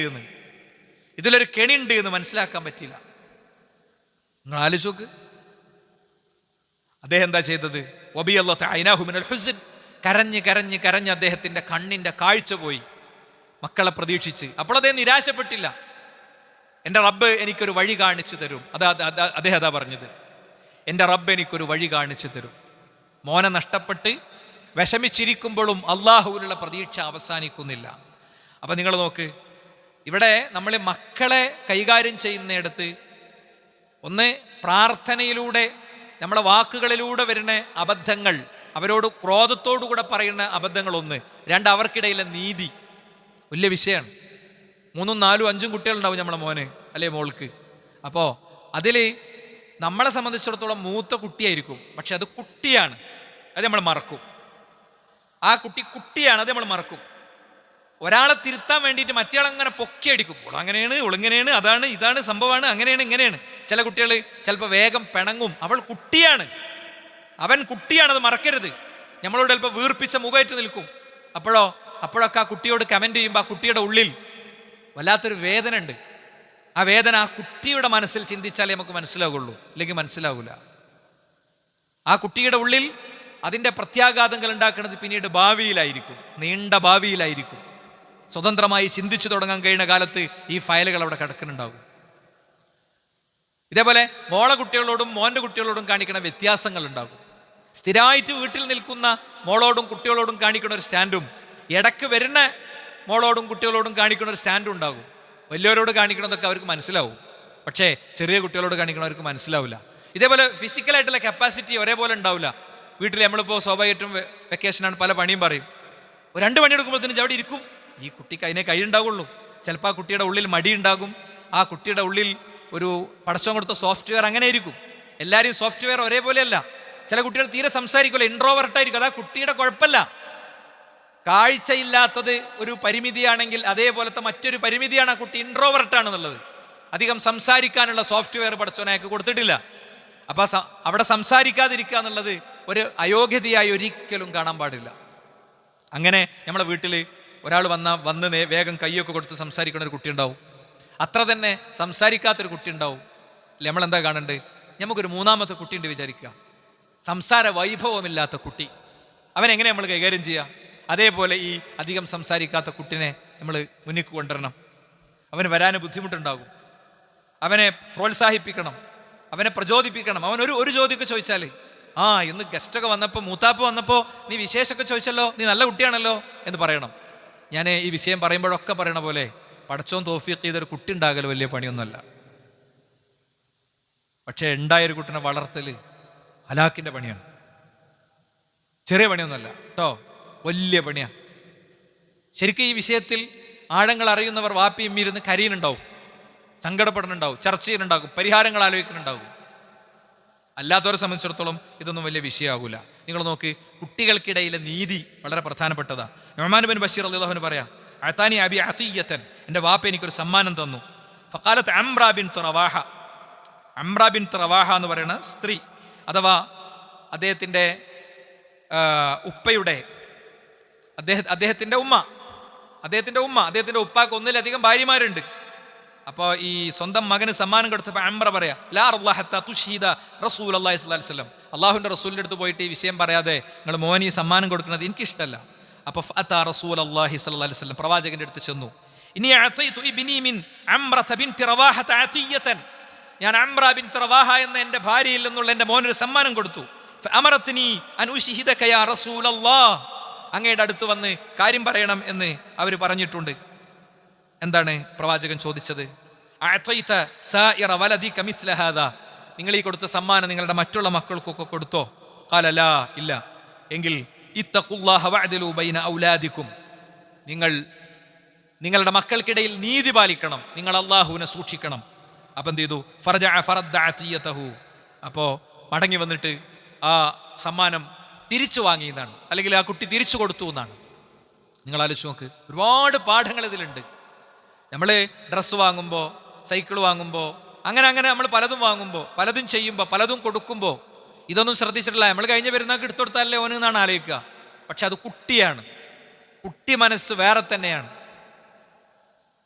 എന്ന് മനസ്സിലാക്കാൻ പറ്റില്ല. നിങ്ങൾ ആലോചിച്ച് നോക്ക്, അദ്ദേഹം എന്താ ചെയ്തത്? കരഞ്ഞ് അദ്ദേഹത്തിന്റെ കണ്ണിന്റെ കാഴ്ച പോയി, മക്കളെ പ്രതീക്ഷിച്ച്. അപ്പോൾ അദ്ദേഹം നിരാശപ്പെട്ടില്ല. എൻ്റെ റബ്ബ് എനിക്കൊരു വഴി കാണിച്ചു തരും. അദ്ദേഹം അതാ പറഞ്ഞത്, എൻ്റെ റബ്ബ് എനിക്കൊരു വഴി കാണിച്ചു തരും. മോനെ നഷ്ടപ്പെട്ട് വിഷമിച്ചിരിക്കുമ്പോഴും അള്ളാഹുവിലുള്ള പ്രതീക്ഷ അവസാനിക്കുന്നില്ല. അപ്പം നിങ്ങൾ നോക്ക്, ഇവിടെ നമ്മൾ മക്കളെ കൈകാര്യം ചെയ്യുന്നിടത്ത് ഒന്ന് പ്രാർത്ഥനയിലൂടെ, നമ്മളെ വാക്കുകളിലൂടെ വരുന്ന അബദ്ധങ്ങൾ, അവരോട് ക്രോധത്തോടുകൂടെ പറയുന്ന അബദ്ധങ്ങൾ ഒന്ന്. രണ്ട്, അവർക്കിടയിലെ നീതി വലിയ വിഷയമാണ്. 3, 4, 5 കുട്ടികളുണ്ടാവും നമ്മളെ മോന് അല്ലെ മോൾക്ക്. അപ്പോൾ അതിൽ നമ്മളെ സംബന്ധിച്ചിടത്തോളം മൂത്ത കുട്ടിയായിരിക്കും, പക്ഷെ അത് കുട്ടിയാണ്, അത് നമ്മൾ മറക്കും. ആ കുട്ടി കുട്ടിയാണ്, അത് നമ്മൾ മറക്കും. ഒരാളെ തിരുത്താൻ വേണ്ടിയിട്ട് മറ്റേയാളങ്ങനെ പൊക്കിയടിക്കും. അങ്ങനെയാണ്, ഇവളിങ്ങനെയാണ്, അതാണ് ഇതാണ് സംഭവമാണ്, അങ്ങനെയാണ് ഇങ്ങനെയാണ്. ചില കുട്ടികൾ ചിലപ്പോൾ വേഗം പിണങ്ങും. അവൾ കുട്ടിയാണ്, അവൻ കുട്ടിയാണത് മറക്കരുത്. നമ്മളോട് ചിലപ്പോൾ വീർപ്പിച്ച മുഖമായിട്ട് നിൽക്കും. അപ്പോഴൊക്കെ ആ കുട്ടിയോട് കമൻറ്റ് ചെയ്യുമ്പോൾ ആ കുട്ടിയുടെ ഉള്ളിൽ വല്ലാത്തൊരു വേദന ഉണ്ട്. ആ വേദന ആ കുട്ടിയുടെ മനസ്സിൽ ചിന്തിച്ചാലേ നമുക്ക് മനസ്സിലാവുള്ളൂ, അല്ലെങ്കിൽ മനസ്സിലാവില്ല. ആ കുട്ടിയുടെ ഉള്ളിൽ അതിൻ്റെ പ്രത്യാഘാതങ്ങൾ ഉണ്ടാക്കുന്നത് പിന്നീട് ഭാവിയിലായിരിക്കും, നീണ്ട ഭാവിയിലായിരിക്കും. സ്വതന്ത്രമായി ചിന്തിച്ചു തുടങ്ങാൻ കഴിയുന്ന കാലത്ത് ഈ ഫയലുകൾ അവിടെ കിടക്കുന്നുണ്ടാകും. ഇതേപോലെ മോളെ കുട്ടികളോടും മോൻ്റെ കുട്ടികളോടും കാണിക്കുന്ന വ്യത്യാസങ്ങൾ ഉണ്ടാകും. സ്ഥിരമായിട്ട് വീട്ടിൽ നിൽക്കുന്ന മോളോടും കുട്ടികളോടും കാണിക്കുന്ന ഒരു സ്റ്റാൻഡും ഇടയ്ക്ക് വരുന്ന മോളോടും കുട്ടികളോടും കാണിക്കുന്ന ഒരു സ്റ്റാൻഡും ഉണ്ടാകും. വലിയവരോട് കാണിക്കണതൊക്കെ അവർക്ക് മനസ്സിലാവും, പക്ഷേ ചെറിയ കുട്ടികളോട് കാണിക്കണവർക്ക് മനസ്സിലാവില്ല. ഇതേപോലെ ഫിസിക്കലായിട്ടുള്ള കപ്പാസിറ്റി ഒരേപോലെ ഉണ്ടാവില്ല. വീട്ടിൽ നമ്മളിപ്പോൾ സ്വാഭാവികമായിട്ടും വെക്കേഷനാണ്, പല പണിയും പറയും. 2 പണി എടുക്കുമ്പോഴത്തേനും അവിടെ ഇരിക്കും. ഈ കുട്ടിക്ക് അതിനെ കൈ ഉണ്ടാവുള്ളൂ. ചിലപ്പോൾ ആ കുട്ടിയുടെ ഉള്ളിൽ മടി ഉണ്ടാകും. ആ കുട്ടിയുടെ ഉള്ളിൽ ഒരു പടച്ചോൻ കൊടുത്ത സോഫ്റ്റ്വെയർ അങ്ങനെ ഇരിക്കും. എല്ലാവരും സോഫ്റ്റ്വെയർ ഒരേപോലെയല്ല. ചില കുട്ടികൾ തീരെ സംസാരിക്കില്ല, ഇൻട്രോവർട്ടായിരിക്കും. അതാ കുട്ടിയുടെ കുഴപ്പമില്ല. കാഴ്ചയില്ലാത്തത് ഒരു പരിമിതിയാണെങ്കിൽ അതേപോലത്തെ മറ്റൊരു പരിമിതിയാണ് ആ കുട്ടി ഇൻട്രോവർട്ടാണെന്നുള്ളത്. അധികം സംസാരിക്കാനുള്ള സോഫ്റ്റ്വെയർ പടച്ചോനയാൾക്ക് കൊടുത്തിട്ടില്ല. അപ്പം അവിടെ സംസാരിക്കാതിരിക്കുക എന്നുള്ളത് ഒരു അയോഗ്യതയായി ഒരിക്കലും കാണാൻ പാടില്ല. അങ്ങനെ നമ്മളെ വീട്ടിൽ ഒരാൾ വന്ന് വേഗം കൈയൊക്കെ കൊടുത്ത് സംസാരിക്കുന്ന ഒരു കുട്ടി ഉണ്ടാവും. അത്ര തന്നെ സംസാരിക്കാത്തൊരു കുട്ടി ഉണ്ടാവും. അല്ലെ, നമ്മളെന്താ കാണണ്ടേ? നമുക്കൊരു 3ാമത്തെ കുട്ടിയുണ്ട് വിചാരിക്കുക, സംസാര വൈഭവമില്ലാത്ത കുട്ടി. അവനെങ്ങനെ നമ്മൾ കൈകാര്യം ചെയ്യുക? അതേപോലെ ഈ അധികം സംസാരിക്കാത്ത കുട്ടിനെ നമ്മൾ മുന്നിൽ കൊണ്ടുവരണം. അവന് വരാൻ ബുദ്ധിമുട്ടുണ്ടാകും. അവനെ പ്രോത്സാഹിപ്പിക്കണം, അവനെ പ്രചോദിപ്പിക്കണം. അവൻ ഒരു ചോദ്യമൊക്കെ ചോദിച്ചാൽ, ഇന്ന് ഗസ്റ്റൊക്കെ വന്നപ്പോൾ, മൂത്താപ്പ് വന്നപ്പോൾ നീ വിശേഷമൊക്കെ ചോദിച്ചല്ലോ, നീ നല്ല കുട്ടിയാണല്ലോ എന്ന് പറയണം. ഞാൻ ഈ വിഷയം പറയുമ്പോഴൊക്കെ പറയണ പോലെ പടച്ചോൻ തൗഫീഖ് ചെയ്തൊരു കുട്ടി ഉണ്ടാകൽ വലിയ പണിയൊന്നുമല്ല. പക്ഷേ ഉണ്ടായൊരു കുട്ടിനെ വളർത്തൽ ഹലാക്കിൻ്റെ പണിയാണ്, ചെറിയ പണിയൊന്നുമല്ല കേട്ടോ, വലിയ പണിയാണ്. ശരിക്കും ഈ വിഷയത്തിൽ ആഴങ്ങൾ അറിയുന്നവർ വാപ്പിയും ഇരുന്ന് കരയുന്നുണ്ടാവും, സങ്കടപ്പെടുന്നുണ്ടാവും, ചർച്ച ചെയ്യുന്നുണ്ടാകും, പരിഹാരങ്ങൾ ആലോചിക്കുന്നുണ്ടാകും. അല്ലാത്തവരെ സംബന്ധിച്ചിടത്തോളം ഇതൊന്നും വലിയ വിഷയമാകൂല. നിങ്ങൾ നോക്ക്, കുട്ടികൾക്കിടയിലെ നീതി വളരെ പ്രധാനപ്പെട്ടതാണ്. നുഅ്മാൻ ബിൻ ബഷീർ റളിയല്ലാഹു അൻഹു പറയാം, അഅതാനി അബി അതിയ്യതൻ, എൻ്റെ വാപ്പ എനിക്കൊരു സമ്മാനം തന്നു. ഫഖാലത്ത് അംറ ബിൻത് റവാഹ, അംറ ബിൻത് റവാഹ എന്ന് പറയുന്ന സ്ത്രീ, അഥവാ അദ്ദേഹത്തിൻ്റെ ഉപ്പയുടെ അദ്ദേഹത്തിൻ്റെ ഉമ്മ, അദ്ദേഹത്തിൻ്റെ ഉപ്പാക്ക് ഒന്നിലധികം ഭാര്യമാരുണ്ട്. അപ്പോൾ ഈ സ്വന്തം മകന് സമ്മാനം കൊടുത്തപ്പോൾ അംറ പറയാ, ലാ അർളാഹ ഹത്താ തുശ്ഹിദ റസൂലുള്ളാഹി സ്വല്ലല്ലാഹി അലൈഹി വസല്ലം, അള്ളാഹുവിൻ്റെ റസൂലിൻ്റെ അടുത്ത് പോയിട്ട് ഈ വിഷയം പറയാതെ നിങ്ങൾ മോനി സമ്മാനം കൊടുക്കുന്നത് എനിക്കിഷ്ടമല്ല. അപ്പോൾ ഫഅതാ റസൂലുള്ളാഹി സ്വല്ലല്ലാഹി അലൈഹി വസല്ലം, പ്രവാചകന്റെ അടുത്ത് ചെന്നു. ഇനി അഅതൈതു ഇബ്നി മിൻ അംറത ബിൻതി റവാഹത അതിയ്യതൻ, ഞാൻ അംറ ബിൻത് റവാഹ എന്ന എൻ്റെ ഭാര്യയിൽ നിന്നുള്ള എൻ്റെ മോനൊരു സമ്മാനം കൊടുത്തു. ഫഅമറത്നി അൻ ഉശ്ഹിദക യാ റസൂലല്ലാഹ്, അങ്ങയുടെ അടുത്ത് വന്ന് കാര്യം പറയണം എന്ന് അവർ പറഞ്ഞിട്ടുണ്ട്. എന്താണ് പ്രവാചകൻ ചോദിച്ചത്? അഅതൈത സായിറ വലദിക മിസ്ല ഹാദാ, നിങ്ങൾ ഈ കൊടുത്ത സമ്മാനം നിങ്ങളുടെ മറ്റുള്ള മക്കൾക്കൊക്കെ കൊടുത്തോ? ഖാല ലാ, ഇല്ല. എങ്കിൽ ഇത്തഖുല്ലാഹ വഅദിലു ബൈന ഔലാദിക്കും, നിങ്ങളുടെ മക്കൾക്കിടയിൽ നീതി പാലിക്കണം, നിങ്ങൾ അല്ലാഹുവിനെ സൂക്ഷിക്കണം. അപ്പം എന്ത് ചെയ്തു? ഫറജഅ ഫറദ്ദ അതിയ്യതഹു, അപ്പോൾ മടങ്ങി വന്നിട്ട് ആ സമ്മാനം തിരിച്ചു വാങ്ങി എന്നാണ്, അല്ലെങ്കിൽ ആ കുട്ടി തിരിച്ചു കൊടുത്തു എന്നാണ്. നിങ്ങൾ ആലോചിച്ച് നോക്ക്, ഒരുപാട് പാഠങ്ങൾ ഇതിലുണ്ട്. നമ്മൾ ഡ്രസ്സ് വാങ്ങുമ്പോൾ, സൈക്കിൾ വാങ്ങുമ്പോൾ, അങ്ങനെ നമ്മൾ പലതും വാങ്ങുമ്പോൾ, പലതും ചെയ്യുമ്പോൾ, പലതും കൊടുക്കുമ്പോൾ ഇതൊന്നും ശ്രദ്ധിച്ചിട്ടില്ല. നമ്മൾ കഴിഞ്ഞ പെരുന്നാൾക്ക് എടുത്തുകൊടുത്താലേ ഓന് എന്നാണ് ആലോചിക്കുക. പക്ഷെ അത് കുട്ടിയാണ്, കുട്ടി മനസ്സ് വേറെ തന്നെയാണ്.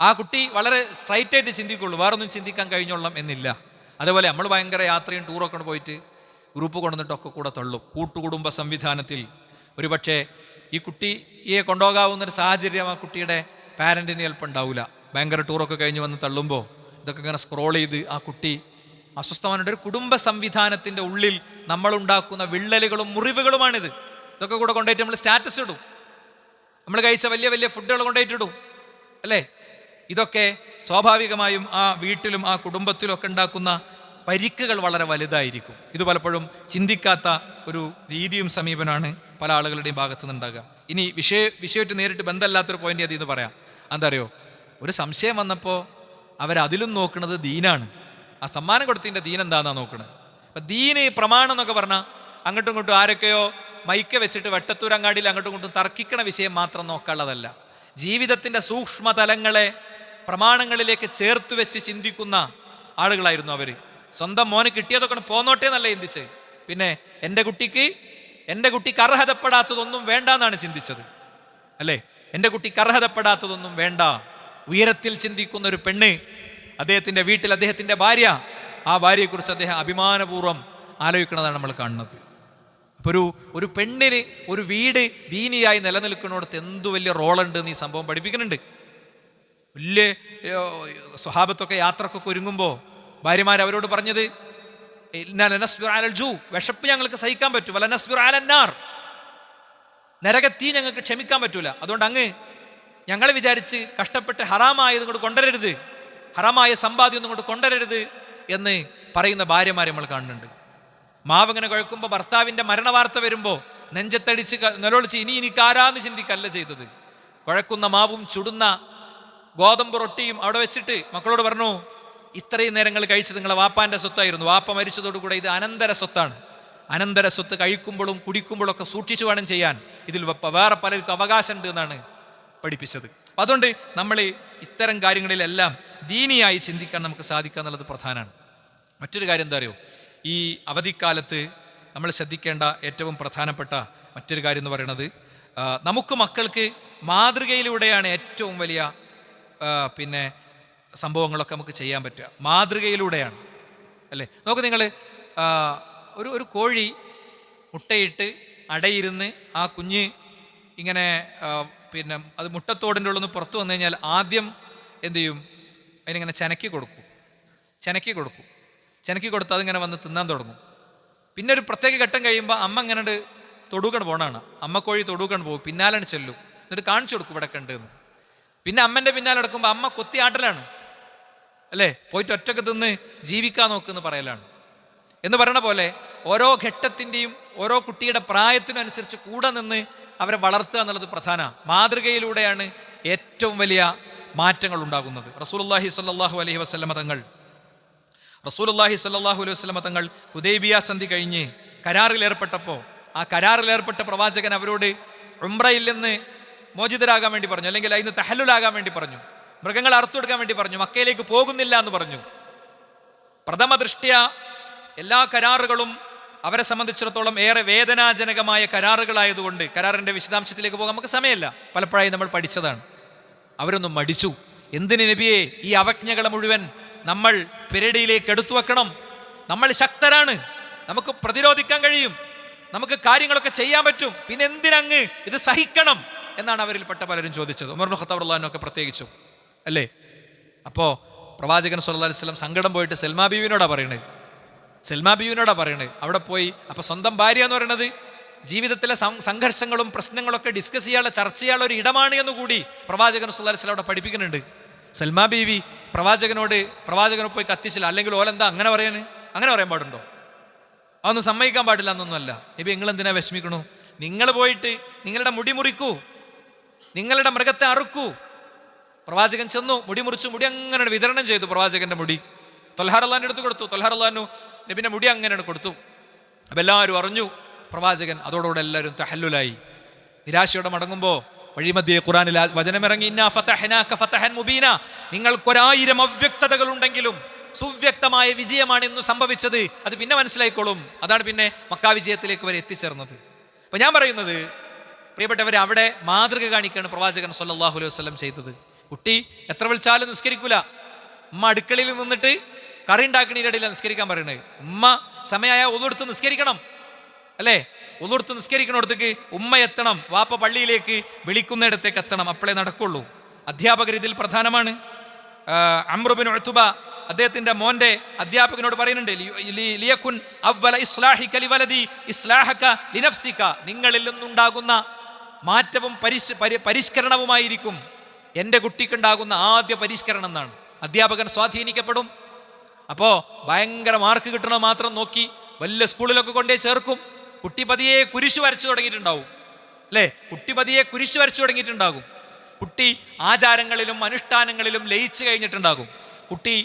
ആ കുട്ടി വളരെ സ്ട്രൈറ്റായിട്ട് ചിന്തിക്കുള്ളൂ, വേറൊന്നും ചിന്തിക്കാൻ കഴിഞ്ഞോളാം എന്നില്ല. അതേപോലെ നമ്മൾ ഭയങ്കര യാത്രയും ടൂറൊക്കെ പോയിട്ട് ഗ്രൂപ്പ് കൊണ്ടുവന്നിട്ടൊക്കെ കൂടെ തള്ളും. കൂട്ടുകുടുംബ സംവിധാനത്തിൽ ഒരുപക്ഷെ ഈ കുട്ടിയെ കൊണ്ടുപോകാവുന്നൊരു സാഹചര്യം ആ കുട്ടിയുടെ പാരൻറ്റിന് ചിലപ്പോൾ ഉണ്ടാവില്ല. ഭയങ്കര ടൂറൊക്കെ കഴിഞ്ഞ് വന്ന് തള്ളുമ്പോൾ ഇതൊക്കെ ഇങ്ങനെ സ്ക്രോൾ ചെയ്ത് ആ കുട്ടി അസ്വസ്ഥമായിട്ട്, ഒരു കുടുംബ സംവിധാനത്തിൻ്റെ ഉള്ളിൽ നമ്മളുണ്ടാക്കുന്ന വിള്ളലുകളും മുറിവുകളുമാണിത്. ഇതൊക്കെ കൂടെ കൊണ്ടുപോയിട്ട് നമ്മൾ സ്റ്റാറ്റസ് ഇടും, നമ്മൾ കഴിച്ച വലിയ വലിയ ഫുഡുകൾ കൊണ്ടുപോയിട്ടിടും, അല്ലേ? ഇതൊക്കെ സ്വാഭാവികമായും ആ വീട്ടിലും ആ കുടുംബത്തിലും ഒക്കെ ഉണ്ടാക്കുന്ന പരിക്കുകൾ വളരെ വലുതായിരിക്കും. ഇത് പലപ്പോഴും ചിന്തിക്കാത്ത ഒരു രീതിയും സമീപനമാണ് പല ആളുകളുടെയും ഭാഗത്തു നിന്നുണ്ടാകുക. ഇനി വിഷയമായിട്ട് നേരിട്ട് ബന്ധമില്ലാത്തൊരു പോയിന്റ് അതിൽ നിന്ന് പറയാം. എന്താ അറിയോ, ഒരു സംശയം വന്നപ്പോൾ അവരതിലും നോക്കുന്നത് ദീനാണ്. ആ സമ്മാനം കൊടുത്തതിൻ്റെ ദീൻ എന്താണെന്നാണ് നോക്കുന്നത്. അപ്പം ദീന് പ്രമാണം എന്നൊക്കെ പറഞ്ഞാൽ അങ്ങോട്ടും ഇങ്ങോട്ടും ആരൊക്കെയോ മൈക്ക വെച്ചിട്ട് വെട്ടത്തൂരങ്ങാടിയിൽ അങ്ങോട്ടും ഇങ്ങോട്ടും തർക്കിക്കണ വിഷയം മാത്രം നോക്കാനുള്ളതല്ല. ജീവിതത്തിൻ്റെ സൂക്ഷ്മതലങ്ങളെ പ്രമാണങ്ങളിലേക്ക് ചേർത്ത് വെച്ച് ചിന്തിക്കുന്ന ആളുകളായിരുന്നു അവർ. സ്വന്തം മോന് കിട്ടിയതൊക്കെ പോന്നോട്ടെ എന്നല്ല ചിന്തിച്ച്, പിന്നെ എൻ്റെ കുട്ടിക്ക് അർഹതപ്പെടാത്തതൊന്നും വേണ്ട എന്നാണ് ചിന്തിച്ചത്. അല്ലേ, എൻ്റെ കുട്ടിക്ക് അർഹതപ്പെടാത്തതൊന്നും വേണ്ട. ഉയരത്തിൽ ചിന്തിക്കുന്ന ഒരു പെണ്ണ്, അദ്ദേഹത്തിൻ്റെ വീട്ടിൽ അദ്ദേഹത്തിൻ്റെ ഭാര്യ, ആ ഭാര്യയെക്കുറിച്ച് അദ്ദേഹം അഭിമാനപൂർവ്വം ആലോചിക്കുന്നതാണ് നമ്മൾ കാണുന്നത്. അപ്പോൾ ഒരു പെണ്ണിന് ഒരു വീട് ദീനിയായി നിലനിൽക്കുന്നിടത്ത് എന്തു വലിയ റോളുണ്ട് എന്ന് ഈ സംഭവം പഠിപ്പിക്കുന്നുണ്ട്. വലിയ സ്വഹാബത്തൊക്കെ യാത്രക്കൊക്കെ ഒരുങ്ങുമ്പോൾ ഭാര്യമാർ അവരോട് പറഞ്ഞത്, വിശപ്പ് ഞങ്ങൾക്ക് സഹിക്കാൻ പറ്റും, നരകത്തീ ഞങ്ങൾക്ക് ക്ഷമിക്കാൻ പറ്റൂല, അതുകൊണ്ട് അങ്ങ് ഞങ്ങളെ വിചാരിച്ച് കഷ്ടപ്പെട്ട് ഹറാമായത് കൊണ്ട് കൊണ്ടുവരരുത്, ഹറാമായ സമ്പാദ്യം ഒന്നും കൊണ്ട് കൊണ്ടുവരരുത് എന്ന് പറയുന്ന ഭാര്യമാരെ നമ്മൾ കാണുന്നുണ്ട്. മാവിങ്ങനെ കുഴക്കുമ്പോൾ ഭർത്താവിൻ്റെ മരണവാർത്ത വരുമ്പോൾ നെഞ്ചത്തടിച്ച് നിലവിളിച്ച് ഇനി എനിക്കാരാന്ന് ചിന്തിക്കല്ല ചെയ്തത്. കുഴക്കുന്ന മാവും ചുടുന്ന ഗോതമ്പ് റൊട്ടിയും അവിടെ വെച്ചിട്ട് മക്കളോട് പറഞ്ഞു, ഇത്രയും നേരങ്ങൾ കഴിച്ചത് നിങ്ങളെ വാപ്പാൻ്റെ സ്വത്തായിരുന്നു, വാപ്പ മരിച്ചതോടുകൂടെ ഇത് അനന്തര സ്വത്താണ്, അനന്തര സ്വത്ത് കഴിക്കുമ്പോഴും കുടിക്കുമ്പോഴും ഒക്കെ സൂക്ഷിച്ചു വേണം ചെയ്യാൻ, ഇതിൽ വേറെ പലർക്കും അവകാശമുണ്ട് എന്നാണ് പഠിപ്പിച്ചത്. അപ്പം അതുകൊണ്ട് നമ്മൾ ഇത്തരം കാര്യങ്ങളിലെല്ലാം ദീനിയായി ചിന്തിക്കാൻ നമുക്ക് സാധിക്കുക എന്നുള്ളത് പ്രധാനമാണ്. മറ്റൊരു കാര്യം എന്താ അറിയോ, ഈ അവധിക്കാലത്ത് നമ്മൾ ശ്രദ്ധിക്കേണ്ട ഏറ്റവും പ്രധാനപ്പെട്ട മറ്റൊരു കാര്യം എന്ന് പറയുന്നത്, നമുക്ക് മക്കൾക്ക് മാതൃകയിലൂടെയാണ് ഏറ്റവും വലിയ പിന്നെ സംഭവങ്ങളൊക്കെ നമുക്ക് ചെയ്യാൻ പറ്റുക, മാതൃകയിലൂടെയാണ്. അല്ലേ, നോക്ക് നിങ്ങൾ, ഒരു കോഴി മുട്ടയിട്ട് അടയിരുന്ന് ആ കുഞ്ഞ് ഇങ്ങനെ പിന്നെ അത് മുട്ടത്തോടിൻ്റെ ഉള്ളിൽ നിന്ന് പുറത്തു വന്നു കഴിഞ്ഞാൽ ആദ്യം എന്തു ചെയ്യും, അതിനിങ്ങനെ ചനക്കി കൊടുക്കും. ചനക്കി കൊടുത്ത് അതിങ്ങനെ വന്ന് തിന്നാൻ തുടങ്ങും. പിന്നെ ഒരു പ്രത്യേക ഘട്ടം കഴിയുമ്പോൾ അമ്മ ഇങ്ങനെ തൊടുകൺ പോണാണ്, അമ്മ കോഴി തൊടുകൺ പോകും, പിന്നാലാണ് ചെല്ലും, എന്നിട്ട് കാണിച്ചു കൊടുക്കും ഇവിടെ കണ്ടെന്ന്. പിന്നെ അമ്മൻ്റെ പിന്നാലെ നടക്കുമ്പോൾ അമ്മ കൊത്തി ആട്ടലാണ്, അല്ലേ, പോയിട്ട് ഒറ്റക്ക് തിന്ന് ജീവിക്കാൻ നോക്കുമെന്ന് പറയലാണ്. എന്ന് പറയണ പോലെ ഓരോ ഘട്ടത്തിൻ്റെയും ഓരോ കുട്ടിയുടെ പ്രായത്തിനനുസരിച്ച് കൂടെ നിന്ന് അവരെ വളർത്തുക എന്നുള്ളത് പ്രധാന. മാതൃകയിലൂടെയാണ് ഏറ്റവും വലിയ മാറ്റങ്ങൾ ഉണ്ടാകുന്നത്. റസൂലുള്ളാഹി സ്വല്ലല്ലാഹു അലൈഹി വസല്ലമ തങ്ങൾ ഹുദൈബിയ സന്ധി കഴിഞ്ഞ് കരാറിലേർപ്പെട്ടപ്പോൾ ആ കരാറിലേർപ്പെട്ട പ്രവാചകൻ അവരോട് ഉംറയിൽ നിന്ന് മോചിതരാകാൻ വേണ്ടി പറഞ്ഞു, അല്ലെങ്കിൽ അതിന് തഹല്ലുലാകാൻ വേണ്ടി പറഞ്ഞു, മൃഗങ്ങൾ അറുത്തെടുക്കാൻ വേണ്ടി പറഞ്ഞു, മക്കയിലേക്ക് പോകുന്നില്ല എന്ന് പറഞ്ഞു. പ്രഥമ ദൃഷ്ട്യ എല്ലാ കരാറുകളും അവരെ സംബന്ധിച്ചിടത്തോളം ഏറെ വേദനാജനകമായ കരാറുകളായതുകൊണ്ട് കരാറിൻ്റെ വിശദാംശത്തിലേക്ക് പോകാൻ നമുക്ക് സമയമില്ല, പലപ്പോഴായി നമ്മൾ പഠിച്ചതാണ്. അവരൊന്നും മടിച്ചു. എന്തിന് നബിയെ, ഈ അവജ്ഞകളെ മുഴുവൻ നമ്മൾ പെരടിയിലേക്ക് എടുത്തു വെക്കണം, നമ്മൾ ശക്തരാണ്, നമുക്ക് പ്രതിരോധിക്കാൻ കഴിയും, നമുക്ക് കാര്യങ്ങളൊക്കെ ചെയ്യാൻ പറ്റും, പിന്നെ എന്തിനങ്ങ് ഇത് സഹിക്കണം എന്നാണ് അവരിൽപ്പെട്ട പലരും ചോദിച്ചത്. ഉമർ ഇബ്നു ഖത്താബ് റളിയല്ലാഹു അൻഹു പ്രത്യേകിച്ചു, അല്ലേ. അപ്പോൾ പ്രവാചകൻ സല്ലല്ലാഹു അലൈഹി വസല്ലം സങ്കടം പോയിട്ട് സൽമാ ബീവിനോടാ പറയണത്. അവിടെ പോയി അപ്പോൾ സ്വന്തം ഭാര്യ എന്ന് പറയുന്നത് ജീവിതത്തിലെ സംഘർഷങ്ങളും പ്രശ്നങ്ങളൊക്കെ ഡിസ്കസ് ചെയ്യാനുള്ള ചർച്ച ചെയ്യാനുള്ള ഒരു ഇടമാണ് എന്നുകൂടി പ്രവാചകൻ സല്ലല്ലാഹു അലൈഹി വസല്ലം അവിടെ പഠിപ്പിക്കുന്നുണ്ട്. സൽമാ ബീവി പ്രവാചകനോട് പോയി കത്തിച്ചില്ല, അല്ലെങ്കിൽ ഓലെന്താ അങ്ങനെ പറയാൻ പാടുണ്ടോ? അതൊന്നും സമ്മതിക്കാൻ പാടില്ല എന്നൊന്നുമല്ല. നബി, നിങ്ങൾ എന്തിനാ വിഷമിക്കണു? നിങ്ങൾ പോയിട്ട് നിങ്ങളുടെ മുടി മുറിക്കൂ, നിങ്ങളുടെ മൃഗത്തെ അറുക്കൂ. പ്രവാചകൻ ചെന്നു, മുടി മുറിച്ചു, മുടി അങ്ങനെ വിതരണം ചെയ്തു. പ്രവാചകന്റെ മുടി ത്വൽഹാ റളിയല്ലാഹു അടുത്ത് കൊടുത്തു. ത്വൽഹാ റളിയല്ലാഹു നബിന്റെ മുടി അങ്ങനെയാണ് കൊടുത്തു. അപ്പം എല്ലാവരും അറിഞ്ഞു പ്രവാചകൻ. അതോടുകൂടെ എല്ലാവരും തഹല്ലുലായി. നിരാശയോടെ മടങ്ങുമ്പോൾ വഴിമധ്യേ ഖുർആനിൽ വചനമിറങ്ങി, ഇന്നാ ഫതഹ്നാക ഫതഹൻ മുബീന, നിങ്ങൾക്കൊരായിരം അവ്യക്തതകളുണ്ടെങ്കിലും സുവ്യക്തമായ വിജയമാണ് ഇന്ന് സംഭവിച്ചത്, അത് പിന്നെ മനസ്സിലായിക്കോളും. അതാണ് പിന്നെ മക്കാ വിജയത്തിലേക്ക് വരെ എത്തിച്ചേർന്നത്. അപ്പം ഞാൻ പറയുന്നത്, പ്രിയപ്പെട്ടവർ, അവിടെ മാതൃക കാണിക്കുകയാണ് പ്രവാചകൻ സല്ലല്ലാഹു അലൈഹി വസല്ലം ചെയ്തത്. കുട്ടി എത്ര വിളിച്ചാലും നിസ്കരിക്കൂല. ഉമ്മ അടുക്കളയിൽ നിന്നിട്ട് കറി ഉണ്ടാക്കണീൻ്റെ ഇടയിൽ നിസ്കരിക്കാൻ പറയണത്. ഉമ്മ സമയമായ ഒന്നെടുത്ത് നിസ്കരിക്കണം, അല്ലേ? ഒന്നെടുത്ത് നിസ്കരിക്കണോടത്തേക്ക് ഉമ്മ എത്തണം, വാപ്പ പള്ളിയിലേക്ക് വിളിക്കുന്നിടത്തേക്ക് എത്തണം, അപ്പോഴേ നടക്കുള്ളൂ. അധ്യാപകർ ഇതിൽ പ്രധാനമാണ്. അംർ ഇബ്നു ഉത്ബ അദ്ദേഹത്തിന്റെ മോന്റെ അധ്യാപകനോട് പറയുന്നുണ്ട്, ലിയകുൻ അവ്വല ഇസ്ലാഹിക ലിവലദി ഇസ്ലാഹക ലിനഫ്സിക, നിങ്ങളിൽ നിന്നുണ്ടാകുന്ന മാറ്റവും പരിഷ്കരണവുമായിരിക്കും എൻ്റെ കുട്ടിക്കുണ്ടാകുന്ന ആദ്യ പരിഷ്കരണം എന്നാണ്. അധ്യാപകൻ സ്വാധീനിക്കപ്പെടും. അപ്പോൾ ഭയങ്കര മാർക്ക് കിട്ടണത് മാത്രം നോക്കി വലിയ സ്കൂളിലൊക്കെ കൊണ്ടേ ചേർക്കും. കുട്ടി പതിയെ കുരിശ് വരച്ചു തുടങ്ങിയിട്ടുണ്ടാവും, അല്ലേ? കുട്ടി പതിയെ കുരിശ് വരച്ചു തുടങ്ങിയിട്ടുണ്ടാകും. കുട്ടി ആചാരങ്ങളിലും അനുഷ്ഠാനങ്ങളിലും ലയിച്ചു കഴിഞ്ഞിട്ടുണ്ടാകും. കുട്ടി